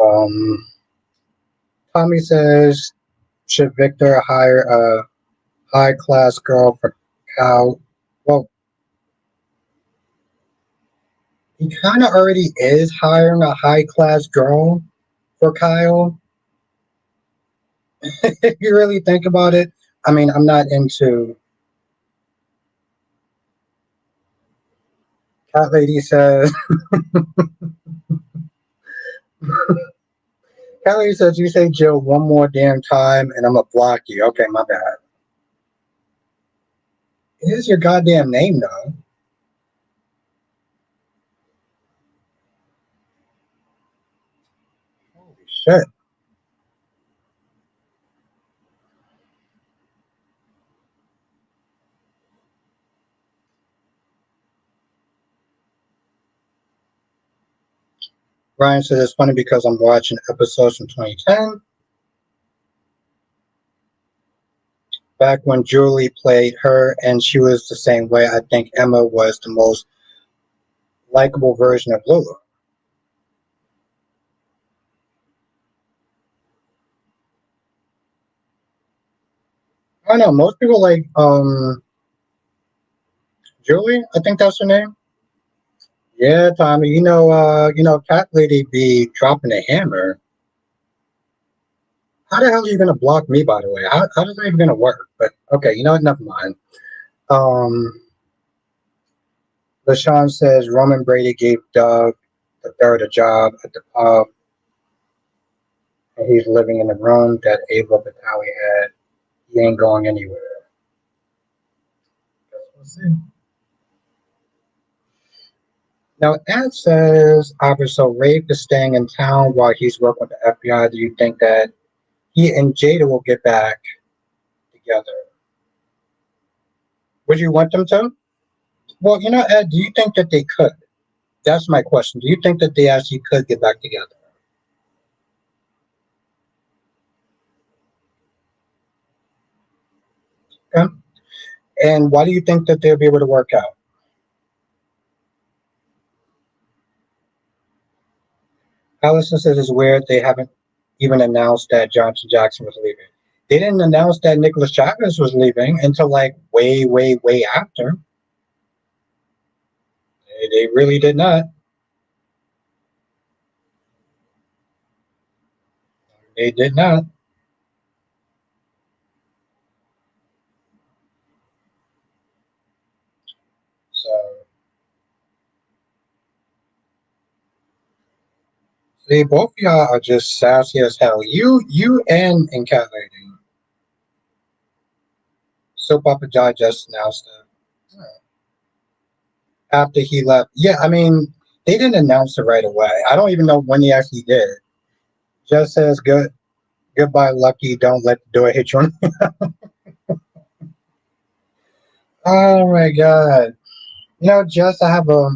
Um, Tommy says, "Should Victor hire a high class girl for Cal?" Well, he kind of already is hiring a high class girl for Kyle. If you really think about it, I mean, I'm not into. Cat lady says, Cat lady says, you say Jill one more damn time and I'm gonna block you. Okay, my bad. It is your goddamn name, though. Holy shit. Ryan says it's funny because I'm watching episodes from 2010, back when Julie played her, and she was the same way. I think Emma was the most likable version of Lulu. I don't know. Most people like Julie. I think that's her name. Yeah, Tommy. Cat Lady be dropping a hammer. How the hell are you gonna block me, by the way? How is that even gonna work? But okay, you know what? Never mind. Um, LaShawn says Roman Brady gave Doug the third a job at the pub, and he's living in the room that Ava Vitale had. He ain't going anywhere. Guess we'll see. Now, Ed says, so Rafe is staying in town while he's working with the FBI. Do you think that he and Jada will get back together? Would you want them to? Well, Ed, do you think that they could? That's my question. Do you think that they actually could get back together? Okay. And why do you think that they'll be able to work out? Allison says it's weird they haven't even announced that Johnson Jackson was leaving. They didn't announce that Nicholas Chavez was leaving until like way, way, way after. They really did not. They did not. So. See, both of y'all are just sassy as hell. You and Cat Lady. Soap Opera Jai just announced it after he left. Yeah, I mean, they didn't announce it right away. I don't even know when he actually did. Just says goodbye, Lucky. Don't let the door hit you. Oh my god. Just I have a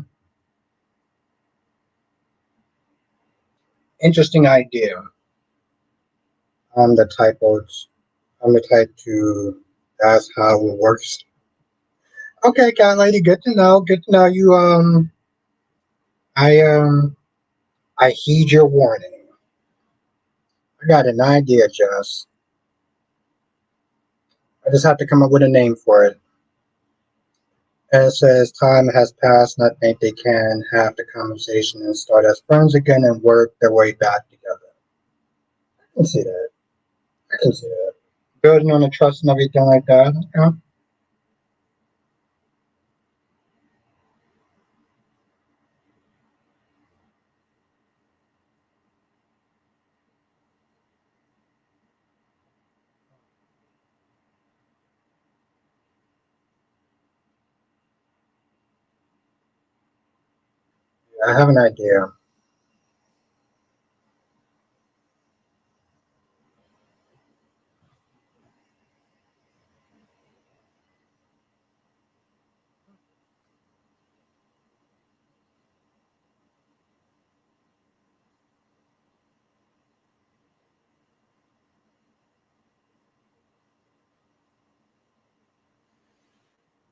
interesting idea. I'm the type of I'm the type to that's how it works. Okay, cat lady, good to know. Good to know you. I heed your warning. I got an idea, Jess. I just have to come up with a name for it. And it says time has passed, and I think they can have the conversation and start as friends again and work their way back together. I can see that. I can see that. Building on the trust and everything like that. Okay. I have an idea.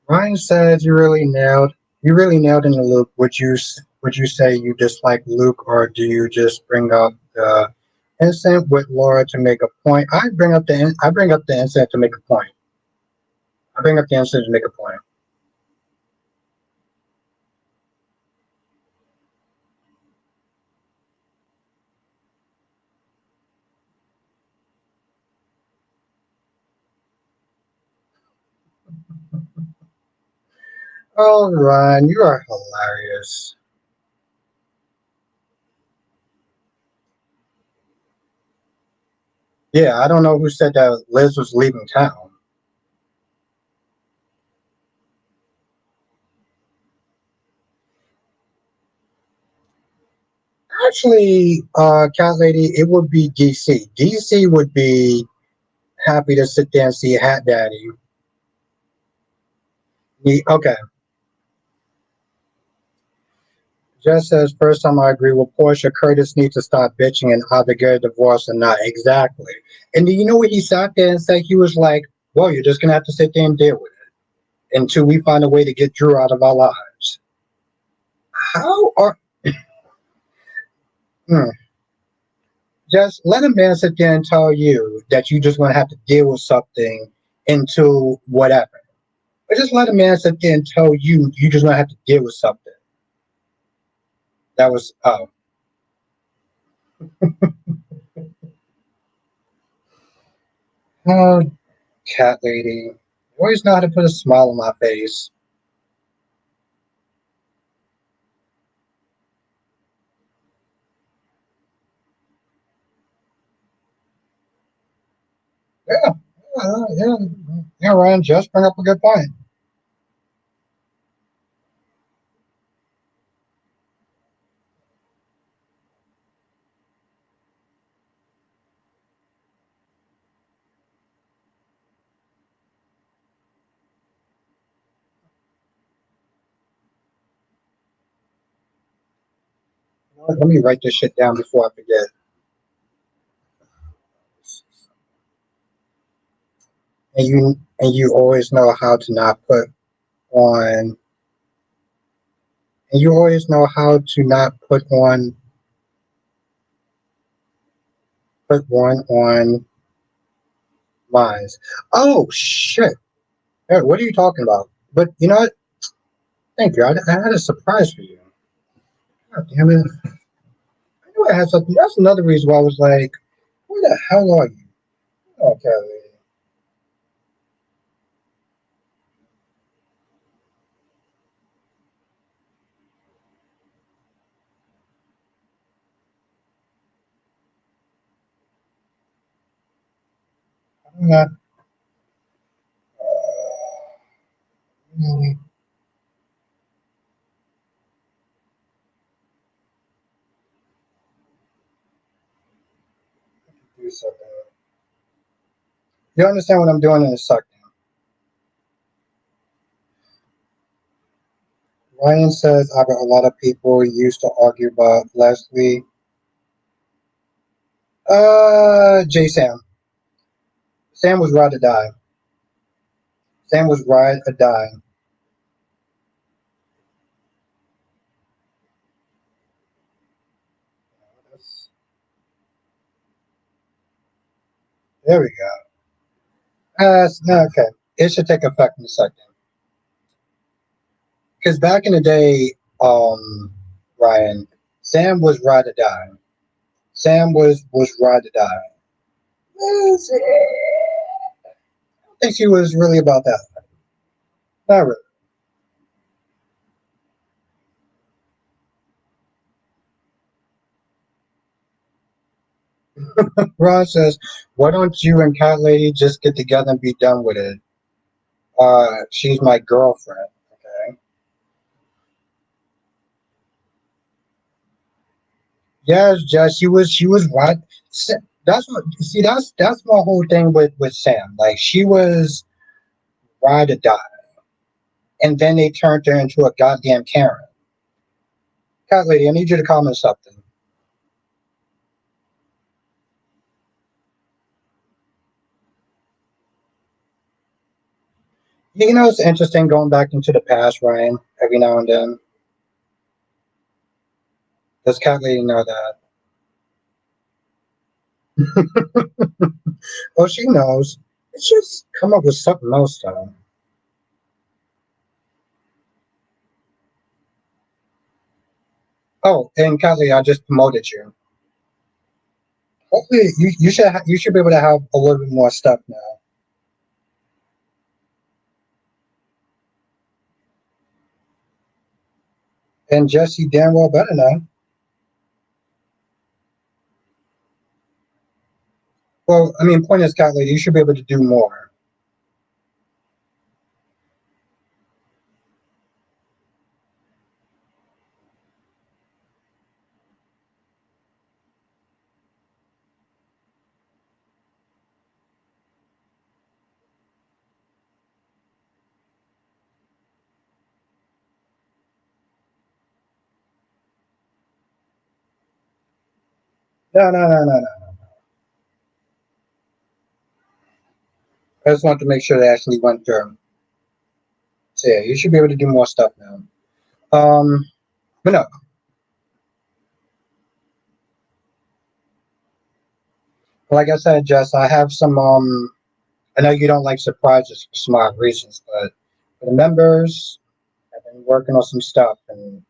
Ryan says you really nailed in the loop. Would you say you dislike Luke, or do you just bring up the incident with Laura to make a point? I bring up the incident to make a point. I bring up the incident to make a point. Oh, Ryan, you are hilarious. Yeah, I don't know who said that Liz was leaving town. Actually, cat lady, it would be DC. DC would be happy to sit there and see Hat Daddy. Okay, just says first time I agree with Portia. Curtis needs to stop bitching and either get a divorce or not. Exactly. And do you know what he sat there and said? He was like, "Well, you're just gonna have to sit there and deal with it until we find a way to get Drew out of our lives." How are hmm, just let a man sit there and tell you that you just gonna have to deal with something until whatever. But just let a man sit there and tell you you just gonna have to deal with something. That was oh cat lady. You always know how to put a smile on my face. Yeah, yeah, yeah, Ryan, just bring up a good point. Let me write this shit down before I forget. And you always know how to not on, and you always know how to not put one on lines. Oh shit! Hey, what are you talking about? But you know what? Thank you. I had a surprise for you. God damn it! I knew I had something. That's another reason why I was like, "Where the hell are you?" Okay. I'm not really do something. You understand what I'm doing in a second. Ryan says, I bet a lot of people used to argue about Leslie. J Sam. Sam was ride or die. Sam was ride or die. There we go. No, okay. It should take effect in a second. Because back in the day, Ryan, Sam was ride or die. Sam was ride or die. I think she was really about that. Not really. Ron says, "Why don't you and Cat Lady just get together and be done with it?" She's my girlfriend. Okay. Yes, Jess, she was right. That's what see. That's my whole thing with Sam. Like she was ride or die, and then they turned her into a goddamn Karen. Cat Lady, I need you to comment something. You know, it's interesting going back into the past, Ryan. Every now and then, does Cat Lady know that? Oh, she knows. It's just come up with something else, though. Oh, and Cat Lady, I just promoted you. Hopefully, you should be able to have a little bit more stuff now. And Jesse damn well better now. Well, I mean, point is, Cat Lady, you should be able to do more. No, no, no, no, no. I just want to make sure they actually went through. So yeah, you should be able to do more stuff now. But no, like I said, Jess, I have some. I know you don't like surprises for smart reasons, but for the members, I've been working on some stuff and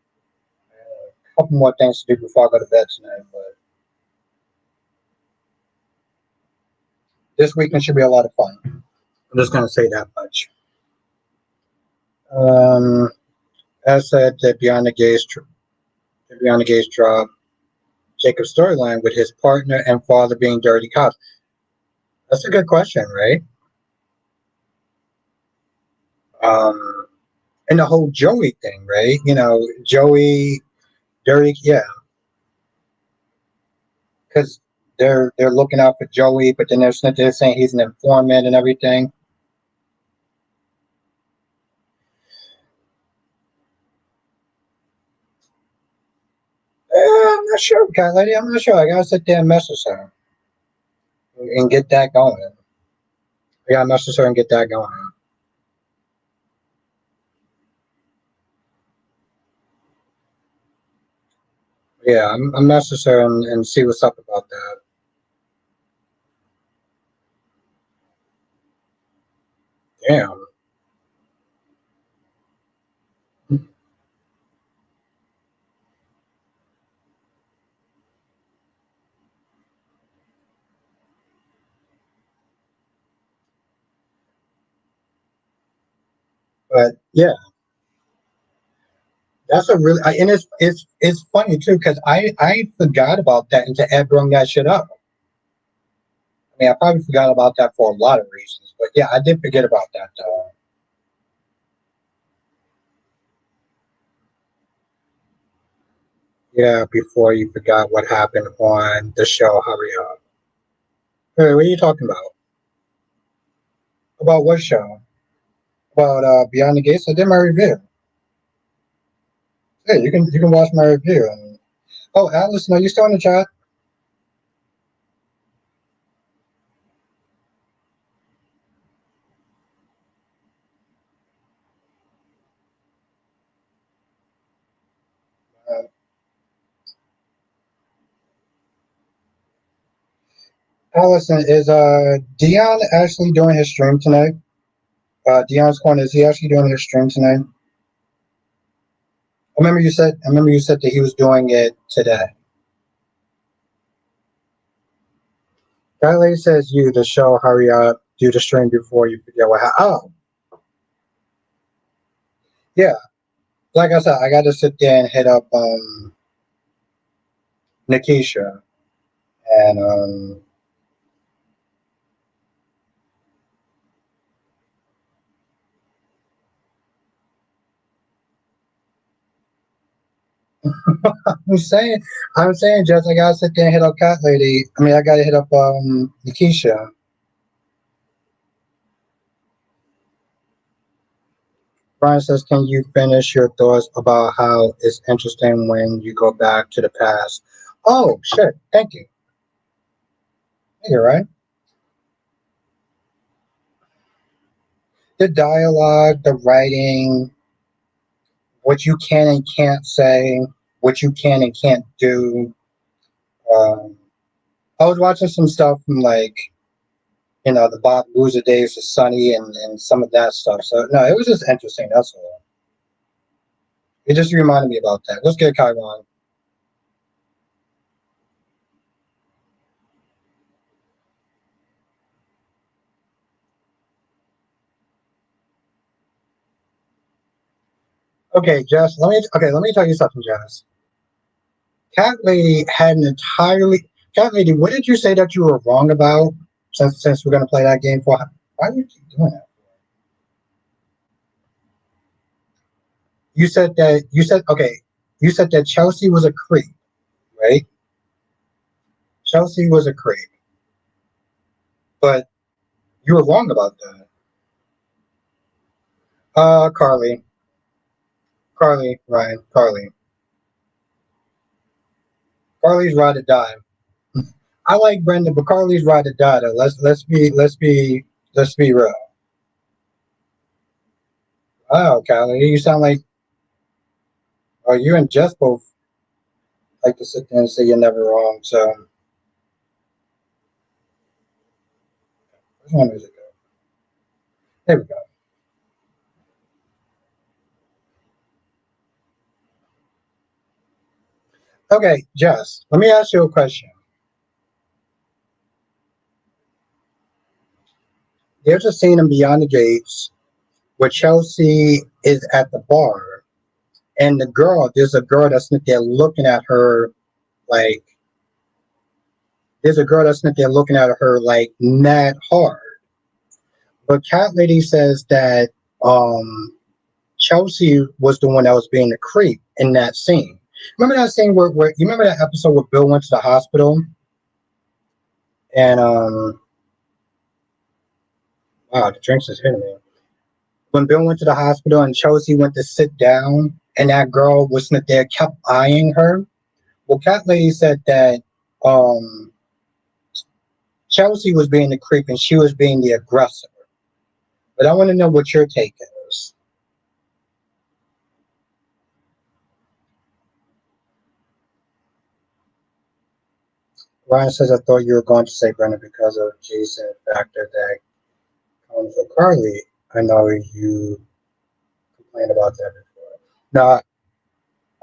a couple more things to do before I go to bed tonight. But this weekend should be a lot of fun. I'm just gonna say that much. Um, as said, that Beyond the Gaze drop Jacob's storyline with his partner and father being dirty cops. That's a good question, right? Um, and the whole Joey thing, right? You know, Joey dirty, yeah, because they're looking out for Joey, but then they're saying he's an informant and everything. I'm not sure, cat lady. I'm not sure. I gotta sit there and message her and get that going. I gotta message her and get that going. Yeah, I'm message her and see what's up about that. Damn. But yeah, that's a really and it's funny too because I forgot about that until Ed brought that shit up. I mean, I probably forgot about that for a lot of reasons, but yeah, I did forget about that. Yeah, before you forgot what happened on the show. Hurry up. Hey, what are you talking about? About what show? About Beyond the Gates? I did my review. Hey, you can watch my review. And, oh, Alice, are you still in the chat? Uh, Allison, is Dion actually doing his stream tonight? Dion's corner, is he actually doing his stream tonight? I remember you said that he was doing it today. That lady says you the show. Hurry up, do the stream before you forget what happened. Oh, yeah. Like I said, I got to sit there and hit up Nikisha and I'm saying, I'm saying, Jess, I gotta sit there and hit up Cat Lady. I mean, I gotta hit up Nikisha. Brian says, "Can you finish your thoughts about how it's interesting when you go back to the past?" Oh shit! Thank you. You're right. The dialogue, the writing, what you can and can't say, what you can and can't do. Um, I was watching some stuff from like the Bob Boozer days of Sunny and some of that stuff. So no, it was just interesting. That's all. It just reminded me about that. Let's get Kyron. Okay, Jess. Let me tell you something, Jess. Cat Lady had an entirely Cat Lady. What did you say that you were wrong about? Since we're gonna play that game for, why do you keep doing that? You said okay. You said that Chelsea was a creep, right? Chelsea was a creep, but you were wrong about that. Carly, Ryan, Carly's ride or die. I like Brenda, but Carly's ride or die. Though. Let's be real. Wow, Carly, you sound like you and Jess both like to sit there and say you're never wrong. So which one is it? There we go. Okay, Jess, let me ask you a question. There's a scene in Beyond the Gates where Chelsea is at the bar, and there's a girl that's there looking at her like, there's a girl that's there looking at her like mad hard. But Cat Lady says that um, Chelsea was the one that was being the creep in that scene. Remember that scene where you remember that episode where Bill went to the hospital and wow, the drinks is hitting me. When Bill went to the hospital and Chelsea went to sit down and that girl was sitting there kept eyeing her. Well, Cat Lady said that um, Chelsea was being the creep and she was being the aggressor. But I want to know what your take is. Ryan says, I thought you were going to say Brennan because of Jason factor that comes with Carly. I know you complained about that before. No,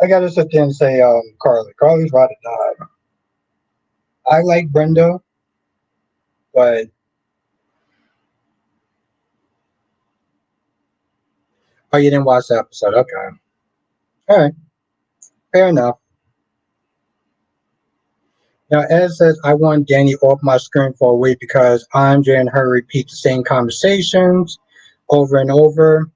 I gotta sit there and say Carly. Carly's about to die. I like Brenda, but oh, you didn't watch the episode. Okay. All right. Fair enough. Now, Ed says, I want Danny off my screen for a week because Andre and her repeat the same conversations over and over.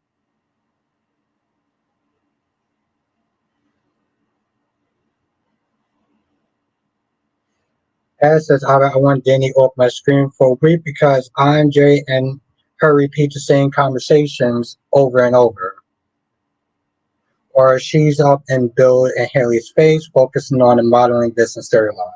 Ed says, I want Danny off my screen for a week because Andre and her repeat the same conversations over and over. Or she's up in Bill and Haley's face, focusing on the modeling business storyline.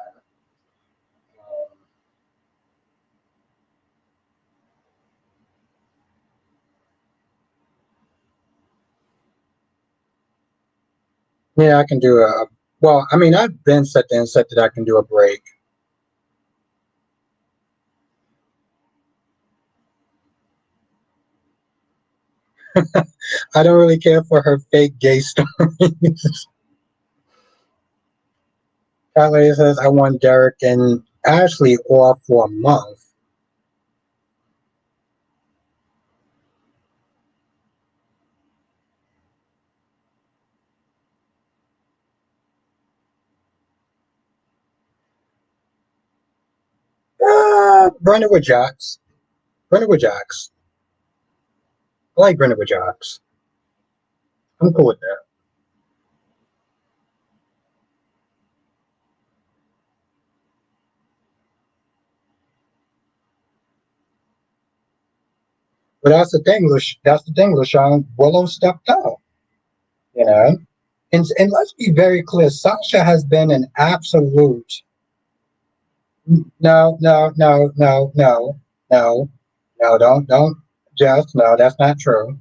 Yeah, I can do a. Well, I mean, I've been set there and said that I can do a break. I don't really care for her fake gay stories. Kylie says, I want Derek and Ashley off for a month. Brenda with Jocks. Brenda with Jocks. I like Brenda with Jocks. I'm cool with that. But that's the thing, that's the thing, LaShawn. Willow stepped up, you know? And let's be very clear, Sasha has been an absolute no, no, no, no, no, no, no, don't, just, no, that's not true.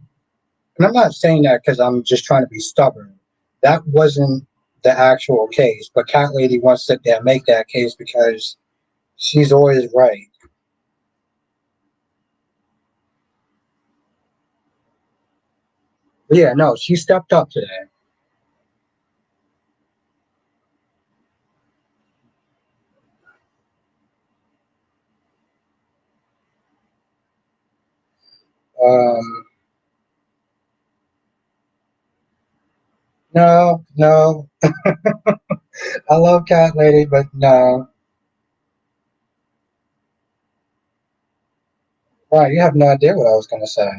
And I'm not saying that because I'm just trying to be stubborn. That wasn't the actual case, but Cat Lady wants to sit there and make that case because she's always right. But yeah, no, she stepped up today. Um, no, no, I love Cat Lady, but no. Wow, you have no idea what I was going to say.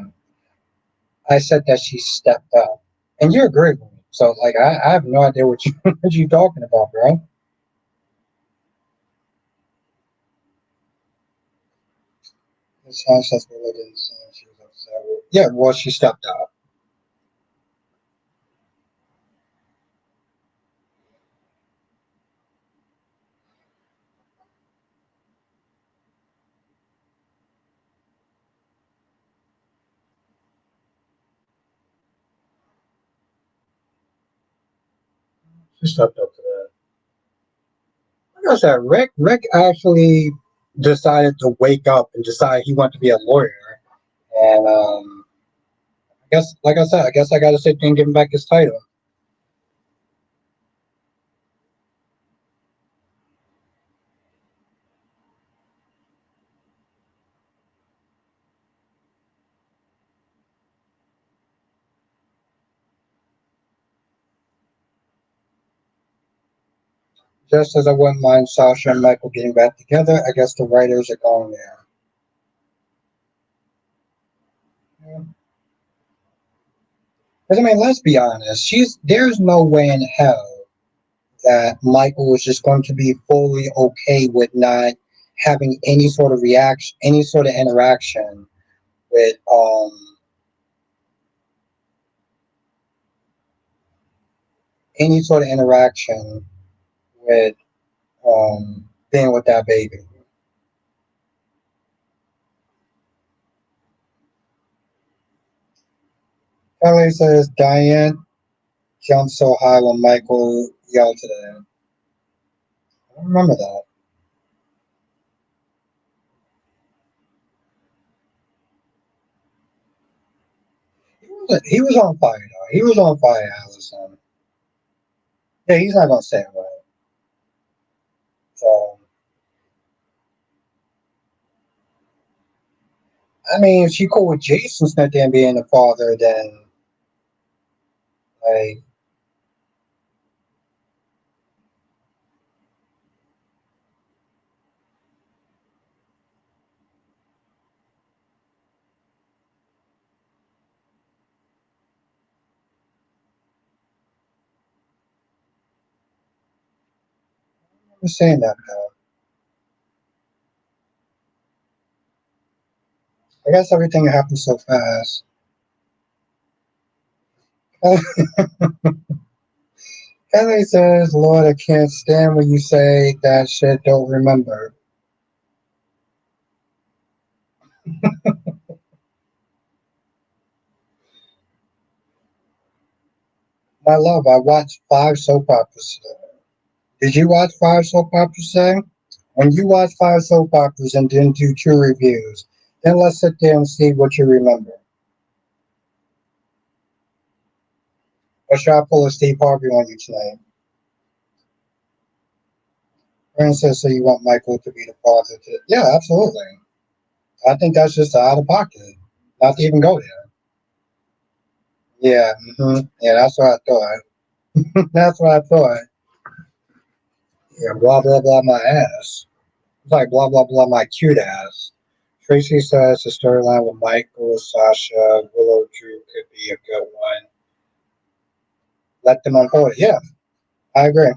I said that she stepped up, and you agree with me. So, like, I have no idea what you what you talking about, bro. It sounds like Willa didn't see she was upset. Yeah, well, she stepped up. She stepped up to that. Like I said, Rick actually decided to wake up and decide he wanted to be a lawyer. And I guess, like I said, I guess I got to sit there and give him back his title. Just as I wouldn't mind Sasha and Michael getting back together, I guess the writers are going there. Yeah. 'Cause, I mean, let's be honest. There's no way in hell that Michael was just going to be fully okay with not having any sort of reaction, any sort of interaction with any sort of interaction with being with that baby. Kelly says Diane jumped so high when Michael yelled to them. I don't remember that. He was on fire though. He was on fire, Allison. Yeah, he's not gonna stay away. So I mean, if she cool with Jason Smith and being the father, then like, Who's saying that now? I guess everything happened so fast. Kelly says, Lord, I can't stand when you say that shit, don't remember. My love, I watched 5 soap operas today. Did you watch 5 soap operas today? When you watch 5 soap operas and then do 2 reviews, then let's sit there and see what you remember. Or should I pull a Steve Harvey on you tonight? Princess, so you want Michael to be the father? Yeah, absolutely. I think that's just out of pocket. Not to even go there. Yeah, yeah, that's what I thought. That's what I thought. Yeah, blah blah blah my ass. It's like blah blah blah my cute ass. Tracy says the storyline with Michael, Sasha, Willow, Drew could be a good one. Let them unfold it. Yeah, I agree.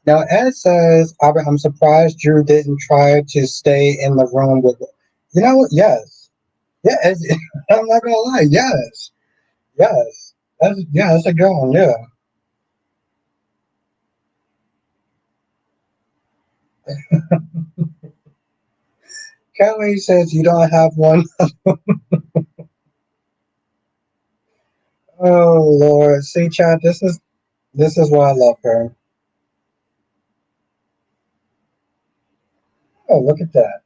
Now Ed says I'm surprised Drew didn't try to stay in the room with. You know what? Yes, yeah. I'm not gonna lie. Yes, yes. That's a good one. Yeah. Kelly says you don't have one. Oh Lord, see, Chad, this is why I love her. Oh, look at that.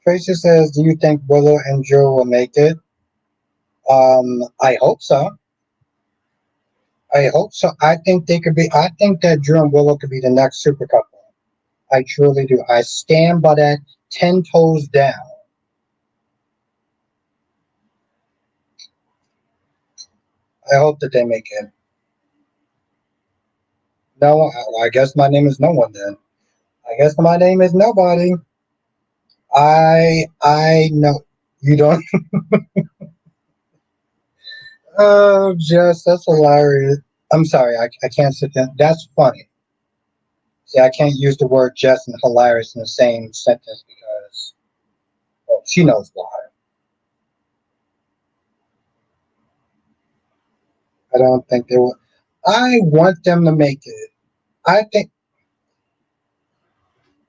Tracy says, "Do you think Willow and Joe will make it?" I hope so. I hope so. I think they could be. I think that Drew and Willow could be the next super couple. I truly do. I stand by that 10 toes down. I hope that they make it. No, I guess my name is no one then. I guess my name is nobody. I know you don't. Oh, Jess, that's hilarious. I'm sorry, I can't sit there. That's funny. See, I can't use the word Jess and hilarious in the same sentence because, well, she knows why. I don't think they will. I want them to make it. I think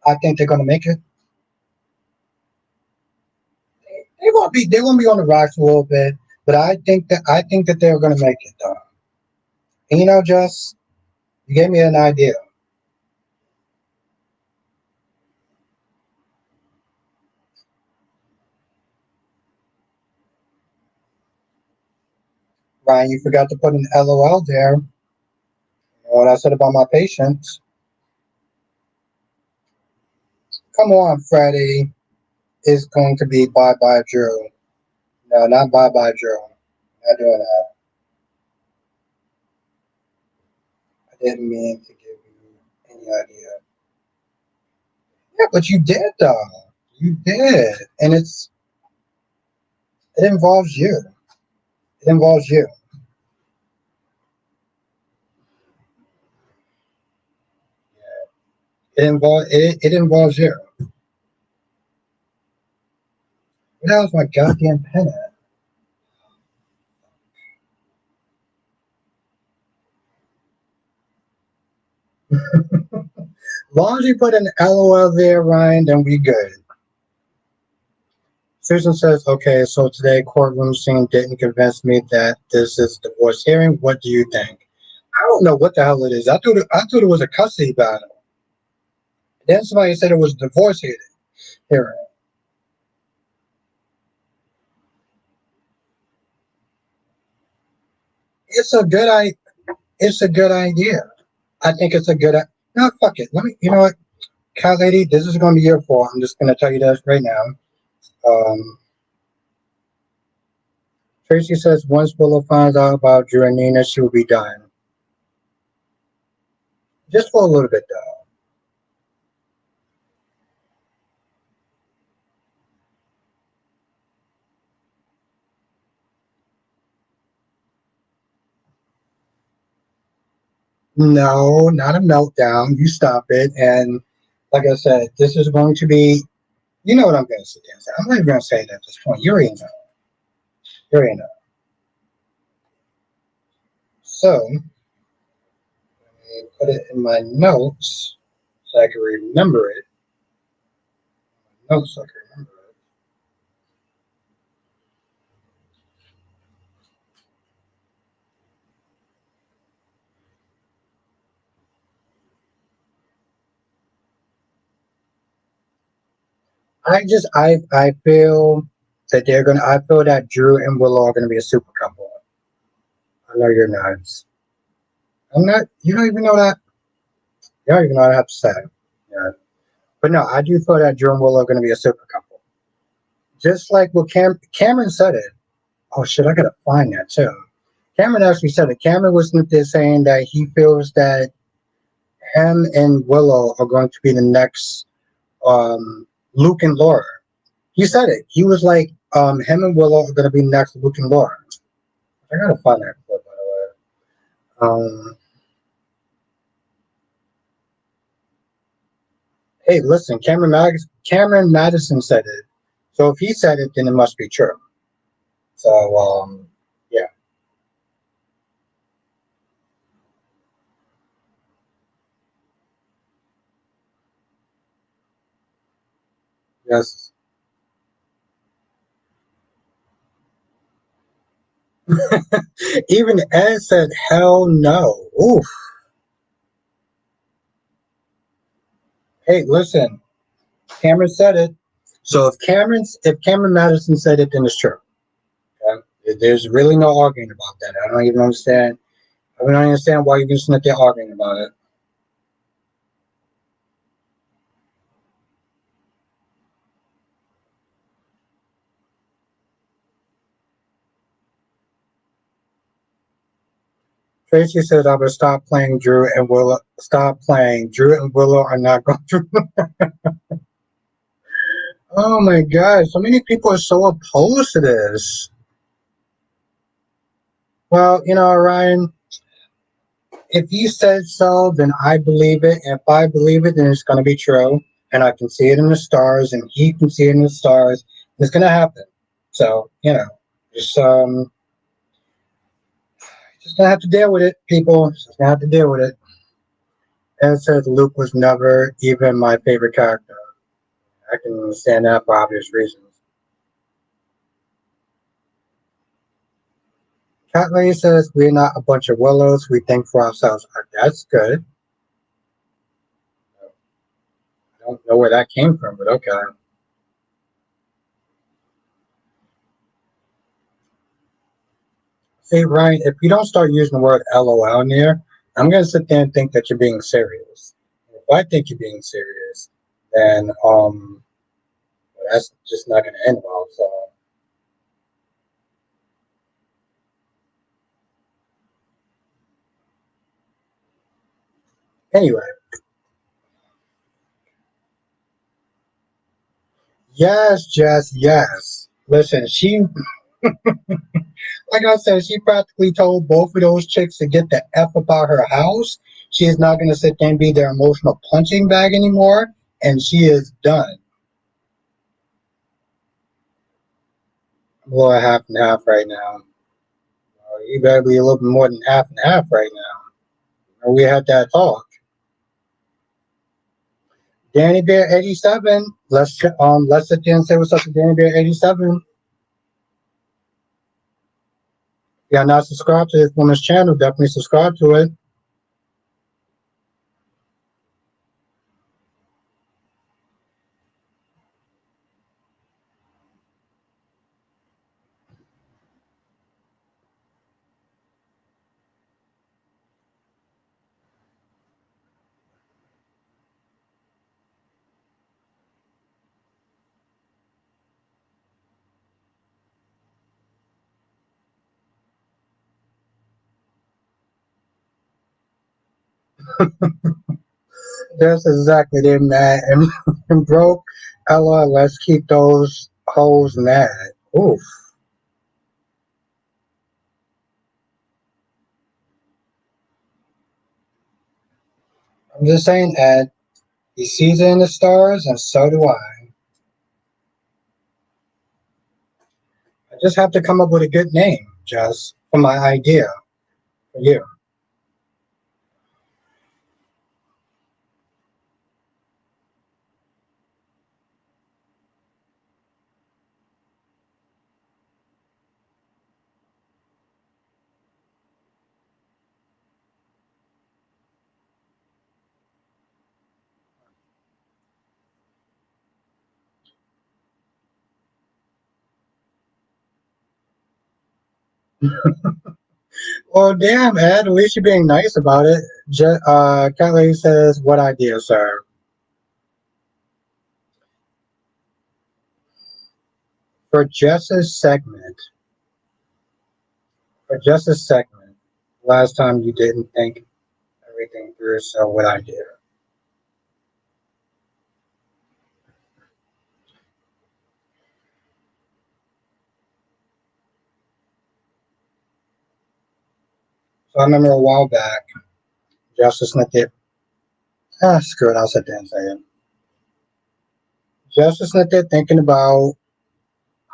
I think they're gonna make it. They're gonna be on the rocks a little bit, but I think that they're gonna make it though. And you know, Jess, you gave me an idea. Ryan, you forgot to put an LOL there. You know what I said about my patients? Come on, Freddie. Is going to be bye bye Drew. No, not bye bye Drew. Not doing that. I didn't mean to give you any idea. Yeah, but you did though. You did, and it involves you. It involves you. It involves you. What else? My goddamn pen at? As long as you put an LOL there, Ryan, then we good. Susan says, "Okay, so today courtroom scene didn't convince me that this is divorce hearing. What do you think?" I don't know what the hell it is. I thought it was a custody battle. Then somebody said it was a divorce hearing. It's a good I. It's a good idea. I think it's a good. No, fuck it. Let me. You know what, Cat Lady, this is going to be your fault. I'm just going to tell you this right now. Um, Tracy says once Willow finds out about Drew and Nina, she will be done. Just for a little bit, though. No, not a meltdown. You stop it. And like I said, this is going to be. You know what I'm going to say. I'm not even going to say it at this point. You already know. You already know. So, put it in my notes so I can remember it. Notes so I can remember it. I feel that they're gonna. I feel that Drew and Willow are gonna be a super couple. I know you're nuts. I'm not. You don't even know that. You don't even know what I have to say. Yeah. But no, I do feel that Drew and Willow are gonna be a super couple. Just like what Cameron said it. Oh shit! I gotta find that too. Cameron actually said it. Cameron was there saying that he feels that him and Willow are going to be the next Luke and Laura. He said it. He was like, him and Willow are going to be next Luke and Laura. I gotta find that clip, by the way. Hey, listen, Cameron Madison said it. So if he said it, then it must be true. So, yeah, yes. Even Ed said, hell no. Oof. Hey, listen, Cameron said it. So if Cameron Madison said it, then it's true. Okay? There's really no arguing about that. I don't even understand. I don't understand why you're just not there arguing about it. Tracy said I would stop playing Drew and Willow. Stop playing. Drew and Willow are not going to. Oh my god, so many people are so opposed to this. Well, Ryan, if you said so, then I believe it. If I believe it, then it's going to be true. And I can see it in the stars, and he can see it in the stars. It's going to happen. So, just just gonna have to deal with it, people. Just gonna have to deal with it. And it says Luke was never even my favorite character. I can understand that for obvious reasons. Cat Lady says we're not a bunch of willows. We think for ourselves. That's good. I don't know where that came from, but okay. See, Ryan, if you don't start using the word LOL in there, I'm gonna sit there and think that you're being serious. If I think you're being serious, then well, that's just not gonna end well. So anyway, yes, Jess, yes. Listen, like I said, she practically told both of those chicks to get the F about her house. She is not going to sit there and be their emotional punching bag anymore, and she is done. I'm a little half and half right now. You better be a little bit more than half and half right now. We had that talk. Danny Bear 87. Let's sit there and say what's up to Danny Bear 87. If you're not subscribed to this woman's channel, definitely subscribe to it. That's exactly it, mad and broke. LOL, let's keep those hoes mad. Oof. I'm just saying, Ed, he sees it in the stars, and so do I. I just have to come up with a good name, just for my idea for you. Well, damn, Ed, at least you're being nice about it. Cat Lady says, what idea, sir? For just a segment, for just a segment, last time you didn't think everything through, so what idea? So I remember a while back, Justice Smith did, screw it, I'll sit there and say it. Justice Smith did thinking about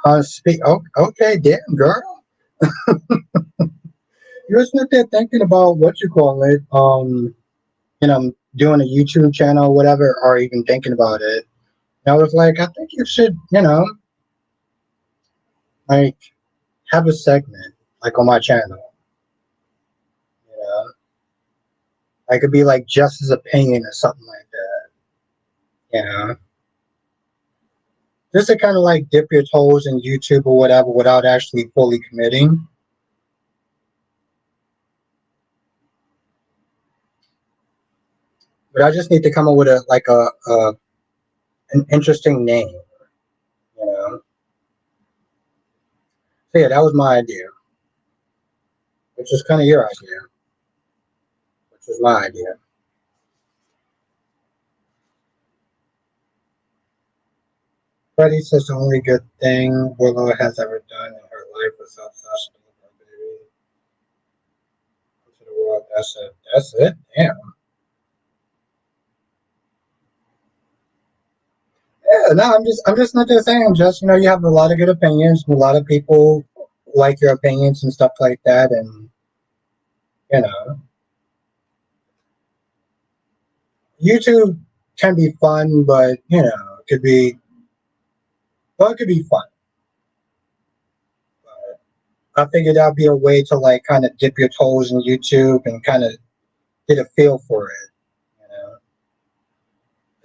oh, okay, damn, girl. You're sitting there thinking about what you call it, doing a YouTube channel or whatever, or even thinking about it. And I was like, I think you should, like have a segment like on my channel. You know, like it could be like Justice Opinion or something like that. You know, just to kind of like dip your toes in YouTube or whatever without actually fully committing. But I just need to come up with a an interesting name. You know, so yeah, that was my idea, which is kind of your idea, which was my idea. Freddie says the only good thing Willow has ever done in her life was help Sasha deliver her baby into the world. That's it. That's it. Damn. Yeah, no, I'm just not just saying. Just you have a lot of good opinions. A lot of people like your opinions and stuff like that, and you know, YouTube can be fun, but it could be well, it could be fun. I figured that'd be a way to like kind of dip your toes in YouTube and kind of get a feel for it. You know,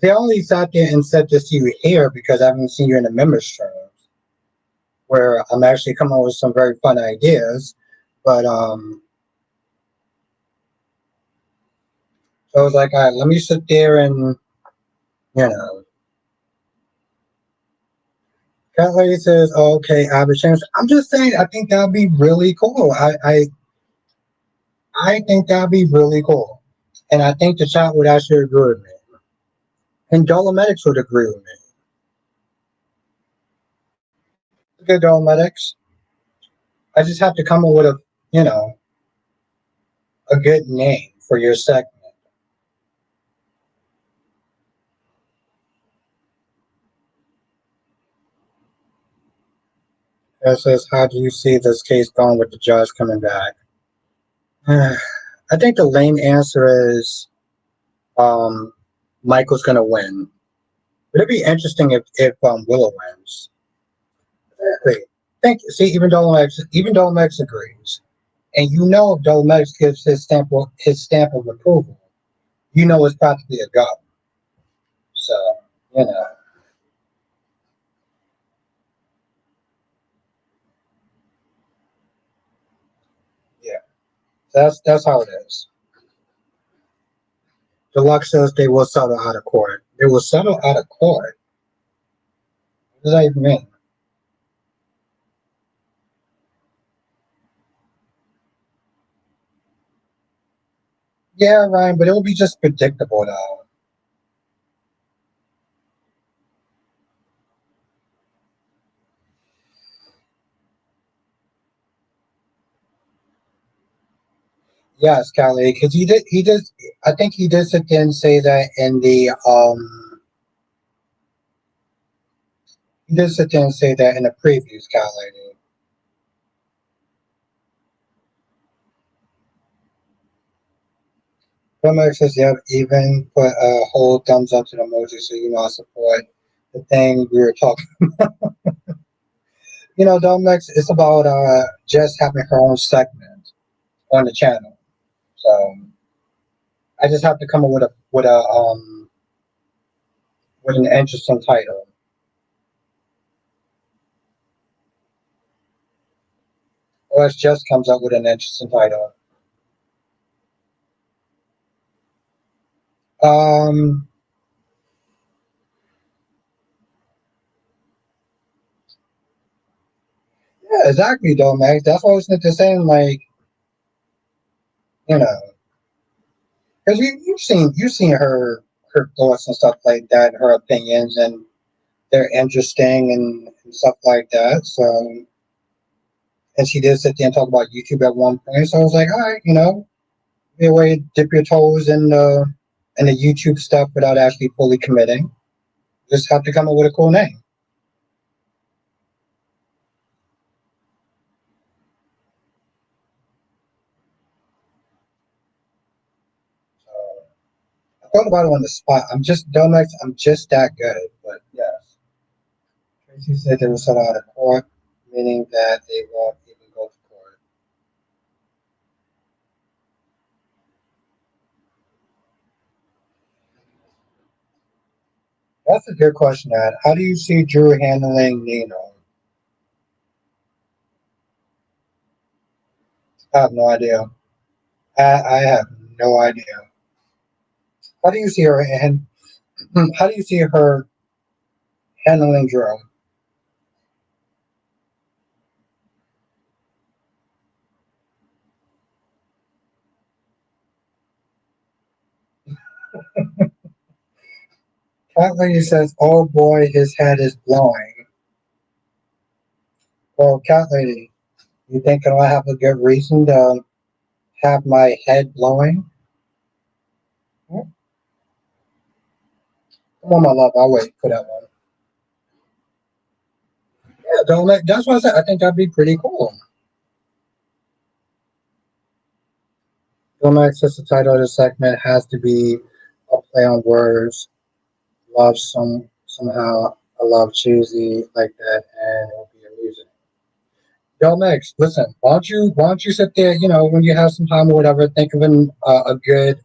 they only sat there and said this to you here because I haven't seen you in the members streams where I'm actually coming up with some very fun ideas. But so I was like, all right, let me sit there and you know. Cat lady says, oh, "Okay, I have a chance." I'm just saying, I think that'd be really cool. I think that'd be really cool, and I think the chat would actually agree with me, and Dolomedics would agree with me. Good Dolomedics. I just have to come up with you know, a good name for your segment. It says, "How do you see this case going with the judge coming back?" I think the lame answer is um, Michael's going to win. It'd be interesting if Willow wins. Exactly. Thank you. See, even though Max agrees, and if Dolmex gives his stamp of approval, it's practically a go. So you know, yeah, that's how it is. Deluxe says they will settle out of court. They will settle out of court. What does that even mean? Yeah, Ryan, but it will be just predictable though. Yes, Callie, because he did. I think he did sit there and say that in the he did sit there and say that in the previews, Callie. Filmmaker says, yep, even put a whole thumbs up to the emoji so you know I support the thing we were talking. Domex, it's about Jess having her own segment on the channel. So I just have to come up with an interesting title. Unless Jess comes up with an interesting title. Um, yeah, exactly, Domex. That's what I was saying. Like, you know, because you've seen her thoughts and stuff like that, her opinions, and they're interesting and stuff like that. So, and she did sit there and talk about YouTube at one point. So I was like, all right, be a way to dip your toes in the YouTube stuff without actually fully committing. Just have to come up with a cool name. So I thought about it on the spot. I'm just Donuts. I'm just that good. But yes, Tracy said they will settle out of court, meaning that they won't even go to court. That's a good question, Ed. How do you see Drew handling Nino? I have no idea. I have no idea. How do you see her and how do you see her handling Drew? Cat Lady says, "Oh boy, his head is blowing." Well, Cat Lady, you think I have a good reason to have my head blowing? Come on, my love, I'll wait for that one. Yeah, don't let. That's what I said. I think that'd be pretty cool. Don't access the title of the segment has to be a play on words. Love somehow. I love cheesy like that, and it'll be amusing. Yo, Max, listen. Why don't you sit there? When you have some time or whatever, think of a good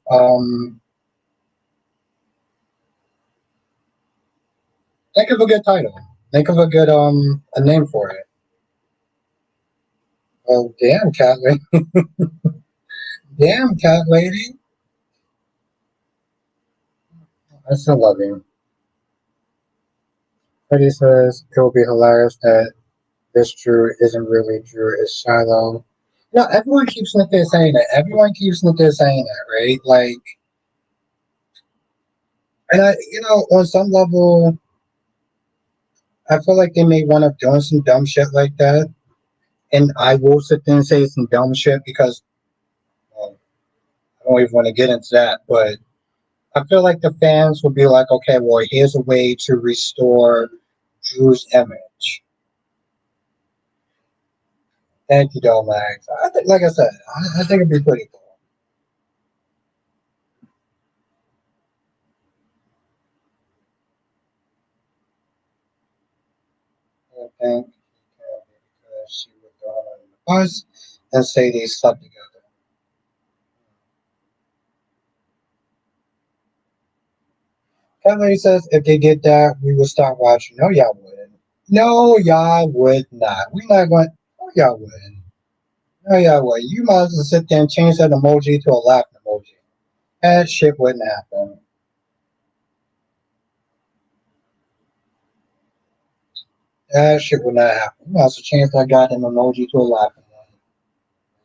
think of a good title. Think of a good a name for it. Oh damn, cat lady! Damn, cat lady! I still love you. Freddie says it will be hilarious that this Drew isn't really Drew. It's Shiloh. Everyone keeps sitting there saying that. Everyone keeps sitting there saying that, right? Like, and on some level, I feel like they may want up doing some dumb shit like that. And I will sit there and say some dumb shit because well, I don't even want to get into that. But I feel like the fans will be like, okay, well, here's a way to restore Drew's image. Thank you, Max. I think, like I said, I think it'd be pretty cool. I think because she would go on the bus and say they slept together. Kevin says if they did that, we would start watching. No, y'all wouldn't. No, y'all would not. We not going. No, y'all wouldn't. No, y'all would. You might as well sit there and change that emoji to a laughing emoji. That shit wouldn't happen. That shit would not happen. You might as well change that goddamn emoji to a laughing one.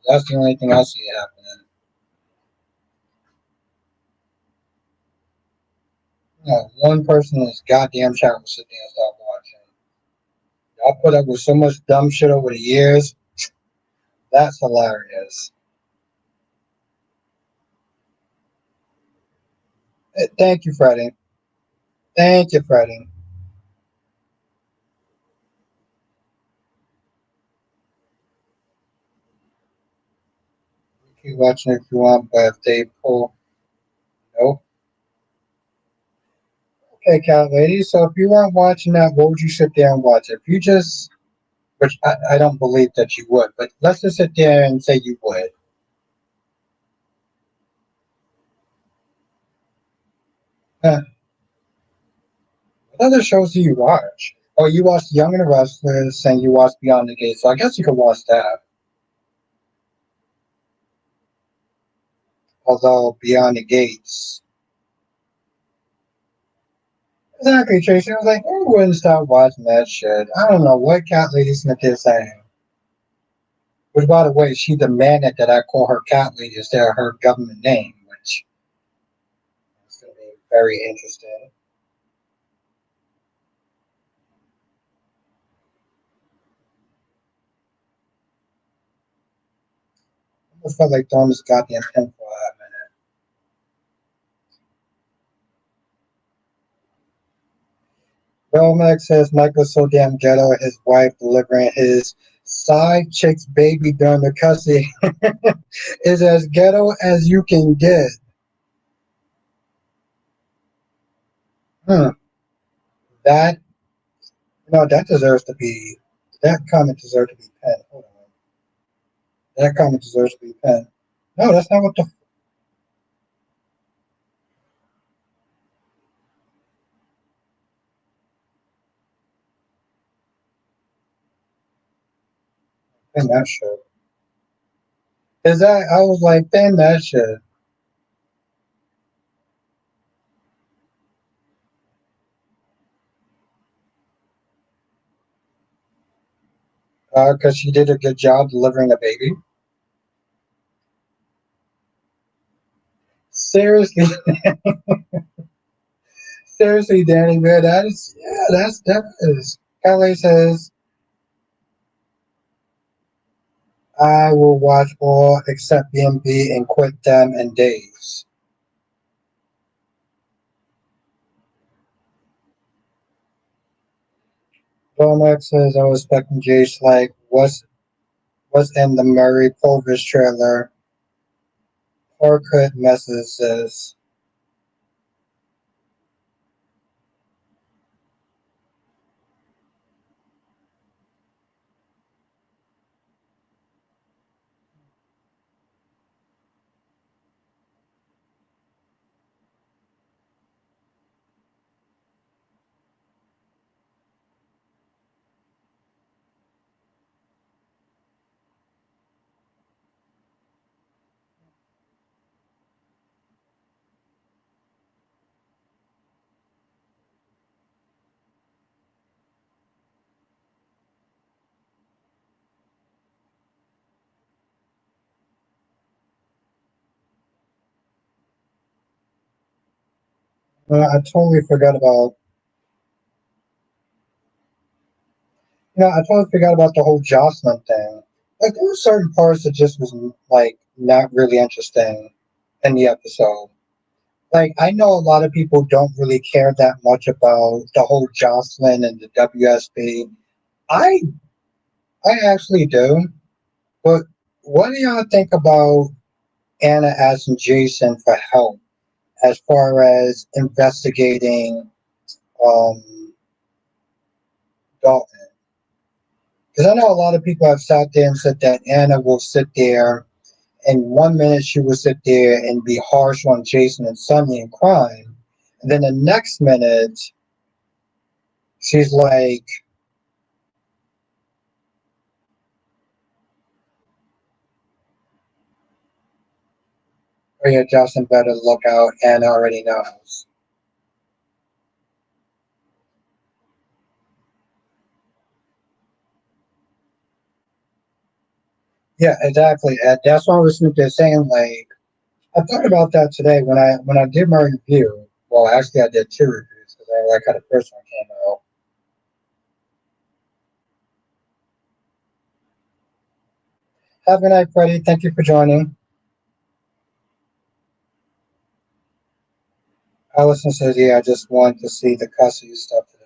That's the only thing I see happening. One person in this goddamn chat will sit there and stop watching. I put up with so much dumb shit over the years. That's hilarious. Thank you, Freddie. Thank you, Freddie. Keep watching if you want, but if they pull, nope. Okay, cat lady. So if you weren't watching that, what would you sit there and watch? If you just, which I don't believe that you would, but let's just sit there and say you would. Huh. What other shows do you watch? Oh, you watched Young and the Restless, and you watched Beyond the Gates. So I guess you could watch that. Although Beyond the Gates, exactly, Tracy. I was like, who wouldn't stop watching that shit? I don't know what cat lady Smith is saying. Which, by the way, she demanded that I call her cat lady instead of her government name, which is going to be very interesting. I almost felt like throwing this goddamn pen for a minute. Belmax says Michael's so damn ghetto, his wife delivering his side chick's baby during the custody is as ghetto as you can get. Hmm. That that deserves to be that comment deserves to be penned. Hold on. That comment deserves to be penned. No, that's not what the pen that shit. Is that I was like, pen that shit. Because she did a good job delivering a baby. Seriously, seriously, Danny, man, that is that is. Kelly says I will watch all except BMB and quit them in days. Womack says I was expecting Jace like what's in the Murray Pulvis trailer. Orkut messages. I totally forgot about I totally forgot about the whole Jocelyn thing. Like there were certain parts that just was like not really interesting in the episode. Like I know a lot of people don't really care that much about the whole Jocelyn and the WSB. I I actually do. But what do y'all think about Anna asking Jason for help as far as investigating um, Dalton? Because I know a lot of people have sat there and said that Anna will sit there, and 1 minute she will sit there and be harsh on Jason and Sonny and crime, and then the next minute she's like, "Oh yeah, Jocelyn better look out." Anna already knows. Yeah, exactly. And that's what I was sitting there saying. Like, I thought about that today when I did my review. Well, actually, I did two reviews because I like how the first one came out. Have a good night, Freddie. Thank you for joining. Allison says, "Yeah, I just want to see the custody stuff today."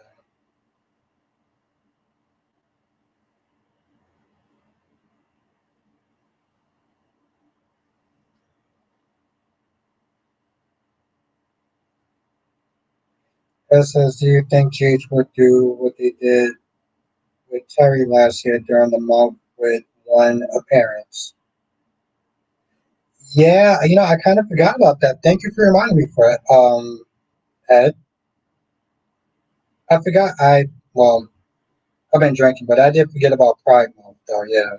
Ed says, "Do you think Gage would do what they did with Terry last year during the month with one appearance?" Yeah, I kind of forgot about that. Thank you for reminding me, Fred. Ed, I forgot. Well, I've been drinking, but I did forget about Pride Month, though. Yeah.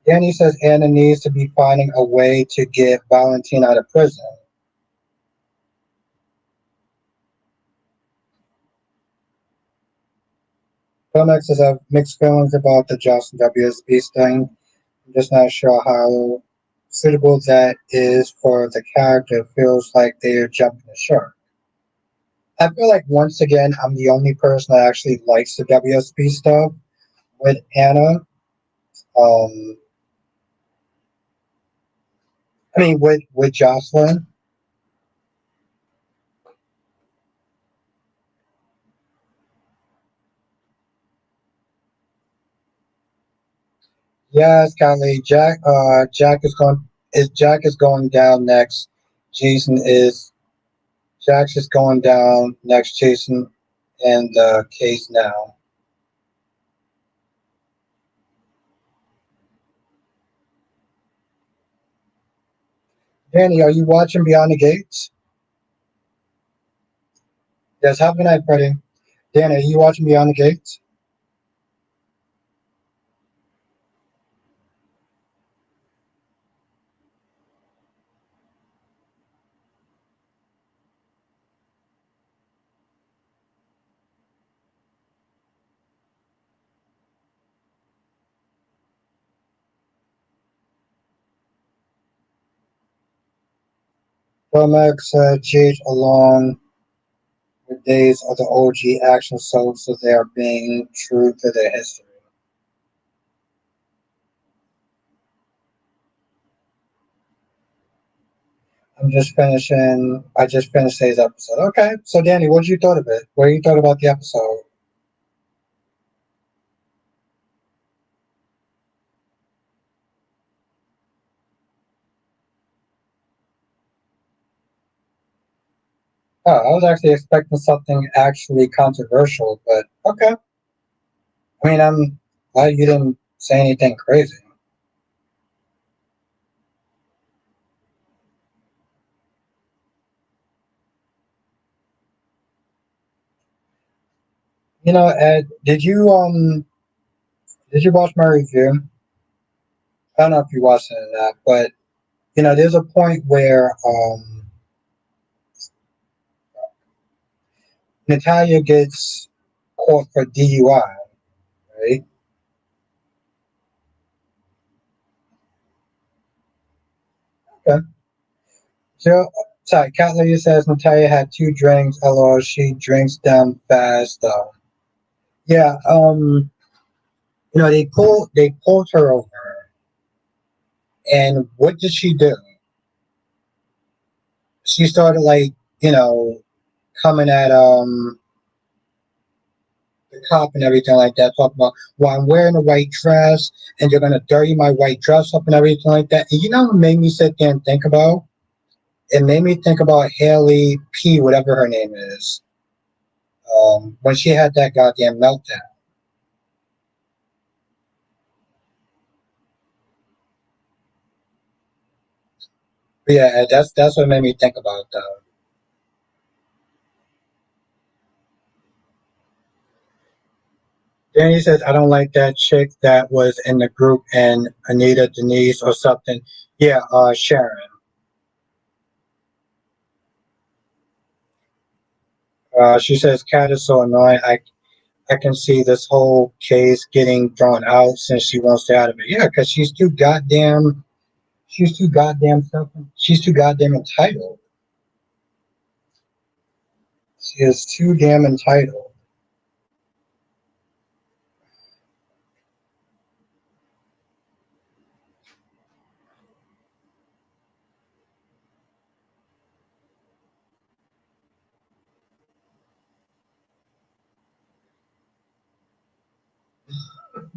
Danny says Anna needs to be finding a way to get Valentine out of prison. Filmex says I have mixed feelings about the Johnson WSB thing. I'm just not sure how suitable that is for the character. It feels like they're jumping the shark. I feel like once again I'm the only person that actually likes the WSB stuff with Anna. Um, I mean with Jocelyn. Yes, Kylie. Jack is going down next. Jason is Jack's is going down next. Jason in the case now. Danny, are you watching Beyond the Gates? Yes, have a good night, Freddie. Danny, are you watching Beyond the Gates? Filmex cheers along with days of the OG action soaps, so they are being true to their history. I just finished today's episode. Okay, so Danny, what you thought of it? What you thought about the episode? Oh, I was actually expecting something actually controversial, but okay. I mean, I'm glad you didn't say anything crazy. Ed, did you watch my review? I don't know if you watched it or not, but there's a point where Natalia gets caught for DUI, right? Okay. So, sorry, Cat Lady says Natalia had two drinks. LOL, she drinks them fast though. Yeah. They pulled her over, and what did she do? She started like coming at the cop and everything like that, talking about, well, I'm wearing a white dress and you're gonna dirty my white dress up and everything like that. And what made me sit there and think about? It made me think about Haley P, whatever her name is, when she had that goddamn meltdown. But yeah, that's what made me think about that. Then he says, I don't like that chick that was in the group and Anita Denise or something. Yeah, Sharon. She says, Kat is so annoying. I can see this whole case getting drawn out since she wants to out of it. Yeah, because she's too goddamn. She's too goddamn self. She's too goddamn entitled. She is too damn entitled.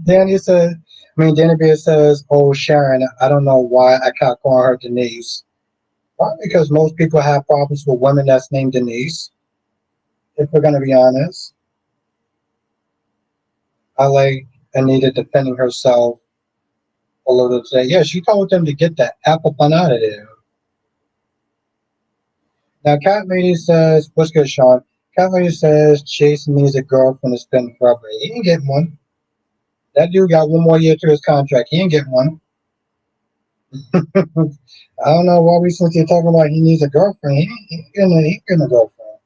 Danny says, Danny Bear says, "Oh, Sharon, I don't know why I can't call her Denise. Probably because most people have problems with women that's named Denise. If we're gonna be honest, I like Anita defending herself a little today. Yeah, she told them to get the apple bun out of there. Now, Cat Lady says, what's good, Sean? Cat Lady says Jason needs a girlfriend to spend forever. He ain't getting one. That dude got one more year to his contract. He ain't getting one. I don't know why we since you're talking about he needs a girlfriend. He ain't getting a girlfriend.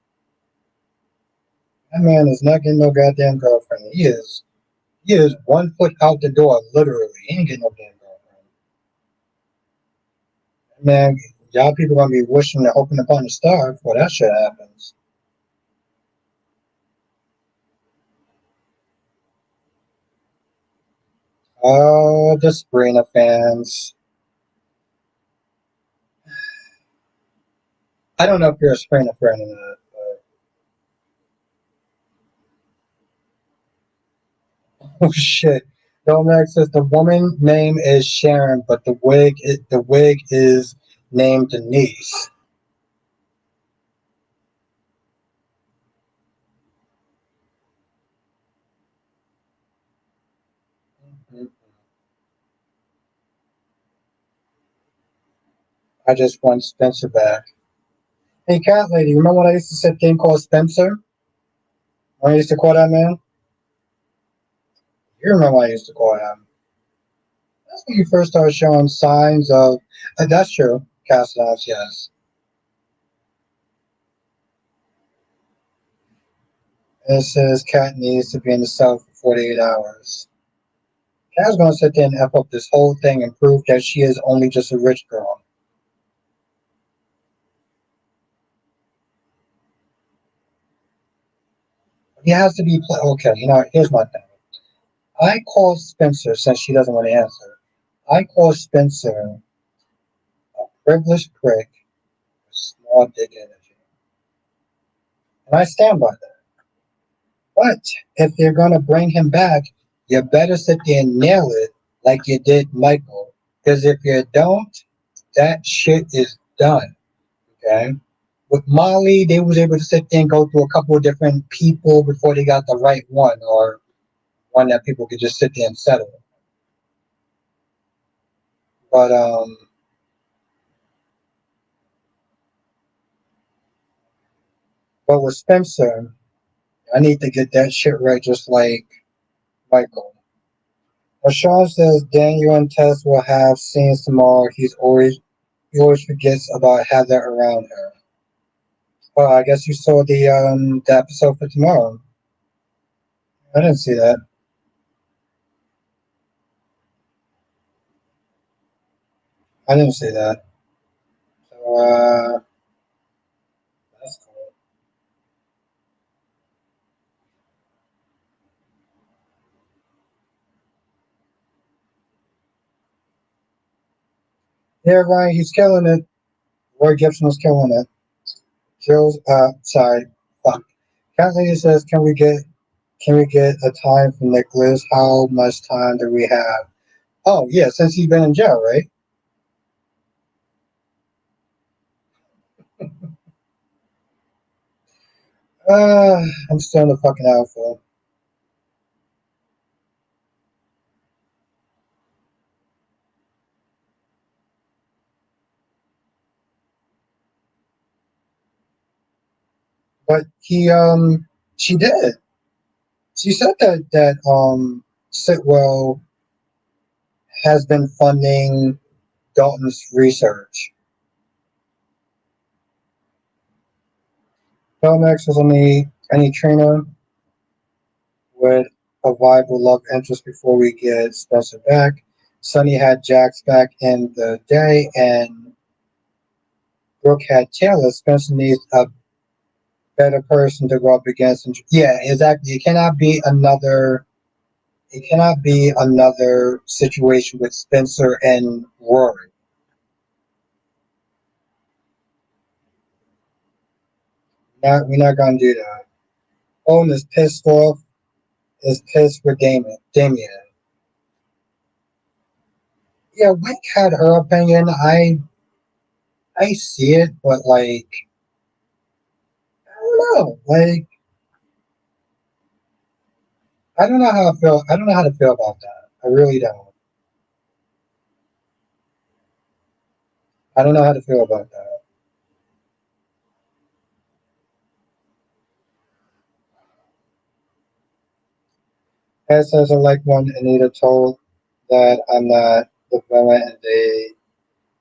That man is not getting no goddamn girlfriend. He is 1 foot out the door, literally. He ain't getting no damn girlfriend. Man, y'all people gonna be wishing and hoping upon a star before that shit happens. Oh, the Sabrina fans. I don't know if you're a Sabrina fan or not, but oh shit. Dominic says the woman name is Sharon, but the wig is named Denise. I just want Spencer back. Hey, cat lady, remember when I used to say a thing called Spencer? When I used to call that man? You remember what I used to call him? That's when you first started showing signs of. That's true. Castellans, yes. And it says cat needs to be in the cell for 48 hours. Cat's gonna sit there and F up this whole thing and prove that she is only just a rich girl. He has to be. Okay, here's my thing. I call Spencer, since she doesn't want to answer, I call Spencer a privileged prick with small dick energy. And I stand by that. But if you're going to bring him back, you better sit there and nail it like you did Michael. Because if you don't, that shit is done. Okay? With Molly, they was able to sit there and go through a couple of different people before they got the right one, or one that people could just sit there and settle. But with Spencer, I need to get that shit right, just like Michael. Rashawn says Daniel and Tess will have scenes tomorrow. He always forgets about Heather around her. Well, I guess you saw the episode for tomorrow. I didn't see that. I didn't see that. So that's cool. Yeah, Ryan, he's killing it. Roy Gibson was killing it. Jill's sorry, fuck. Cat Lady says, can we get a time from Nicholas? How much time do we have? Oh yeah, since he's been in jail, right? I'm still in the fucking alpha. But she did. She said that Sitwell has been funding Dalton's research. Pelmax is any trainer with a viable love interest before we get Spencer back. Sunny had Jax back in the day, and Brooke had Taylor. Spencer needs a better person to go up against. And, yeah, exactly. It cannot be another. It cannot be another situation with Spencer and Rory. We're not gonna do that. Owen is pissed off. Is pissed with Damien. Yeah, Wink had her opinion. I see it, but like I don't know. Like I don't know how I feel. I don't know how to feel about that. I really don't. I don't know how to feel about that. Ed says I like when Anita told that I'm not the villain and they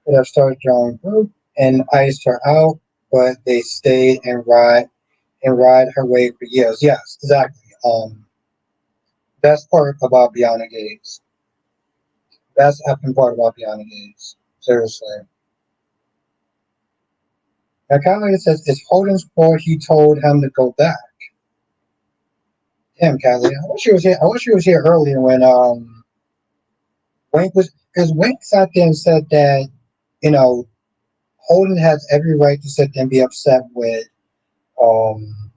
could have started their own group and iced her out, but they stayed and ride her way for years. Yes, exactly. Best part about Beyond the Gates. Best effing part about Beyond the Gates. Seriously. Now, Kylie says it's Holden's fault he told him to go back. Damn, Kylie. I wish she was here. I wish she was here earlier when Wink was because Wink sat there and said that you know Holden has every right to sit there and be upset with um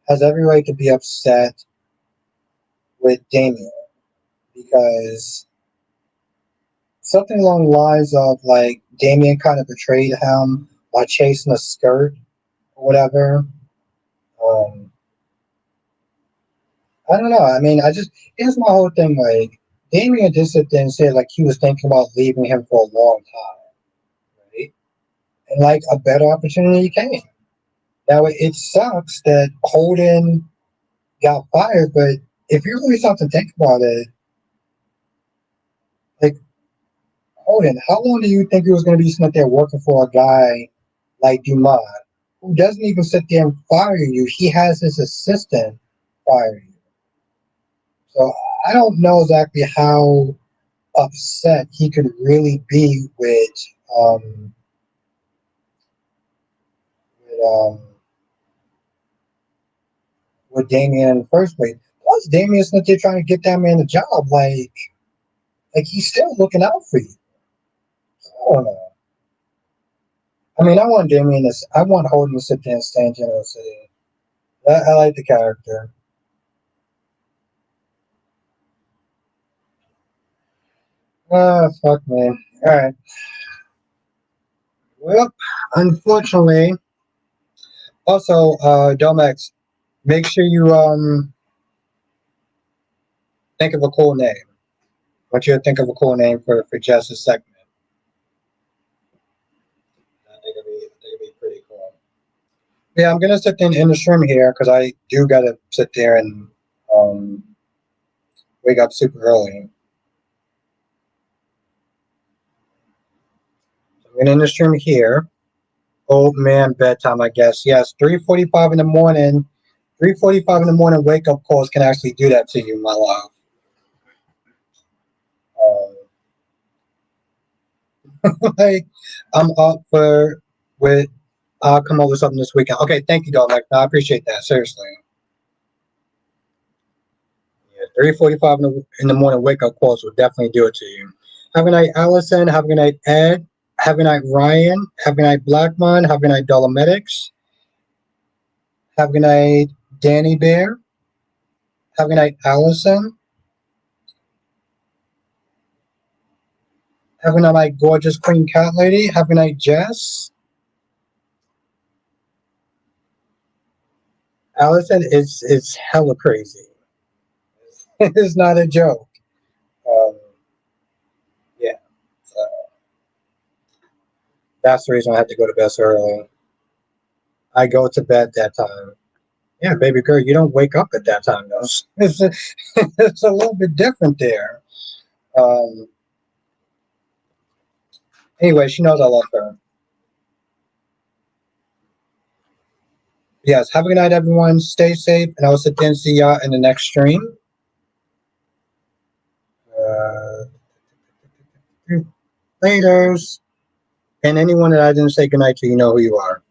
has every right to be upset with Damien because something along the lines of like Damien kind of betrayed him by chasing a skirt or whatever. Um, I don't know. I mean, I just here's my whole thing. Like Damien just sit there and said like he was thinking about leaving him for a long time, right? And like a better opportunity came. Now it sucks that Holden got fired, but if you really start to think about it, like Holden, how long do you think he was going to be sitting there working for a guy like Dumas, who doesn't even sit there and fire you? He has his assistant fire you. So I don't know exactly how upset he could really be um, with with Damien in the first place. Plus, Damien's not there trying to get that man a job. Like he's still looking out for you. I don't know. I mean, I want Damien. I want Holden to sit there and stay in General City. I like the character. Ah, fuck man. All right. Well, unfortunately, also, Domex, make sure you think of a cool name. I want you to think of a cool name for Jess's segment. I think it'd be pretty cool. Yeah, I'm gonna sit there and end the stream here because I do gotta sit there and um, wake up super early. So I'm gonna end the stream here. Old man bedtime, I guess. Yes, 3:45 in the morning. 3:45 in the morning wake up calls can actually do that to you, my love. Like I'm up for with. I'll come up with something this weekend. Okay, thank you, Dominic. No, I appreciate that. Seriously. Yeah, 3:45 in the morning wake up calls will definitely do it to you. Have a night, Allison. Have a good night, Ed. Have a night, Ryan. Have a night, Blackmon. Have a night, Dolomedics. Have a good night, Danny Bear. Have a good night, Allison. Have a good night, my gorgeous Queen Cat Lady. Have a good night, Jess. Allison, it's hella crazy. It's not a joke. Um, yeah, so that's the reason I had to go to bed so early. I go to bed that time. Yeah, baby girl, you don't wake up at that time though. It's a little bit different there. Um, anyway, she knows I love her. Yes, have a good night, everyone. Stay safe, and I will sit there and see y'all in the next stream. Laters. And anyone that I didn't say goodnight to, you know who you are.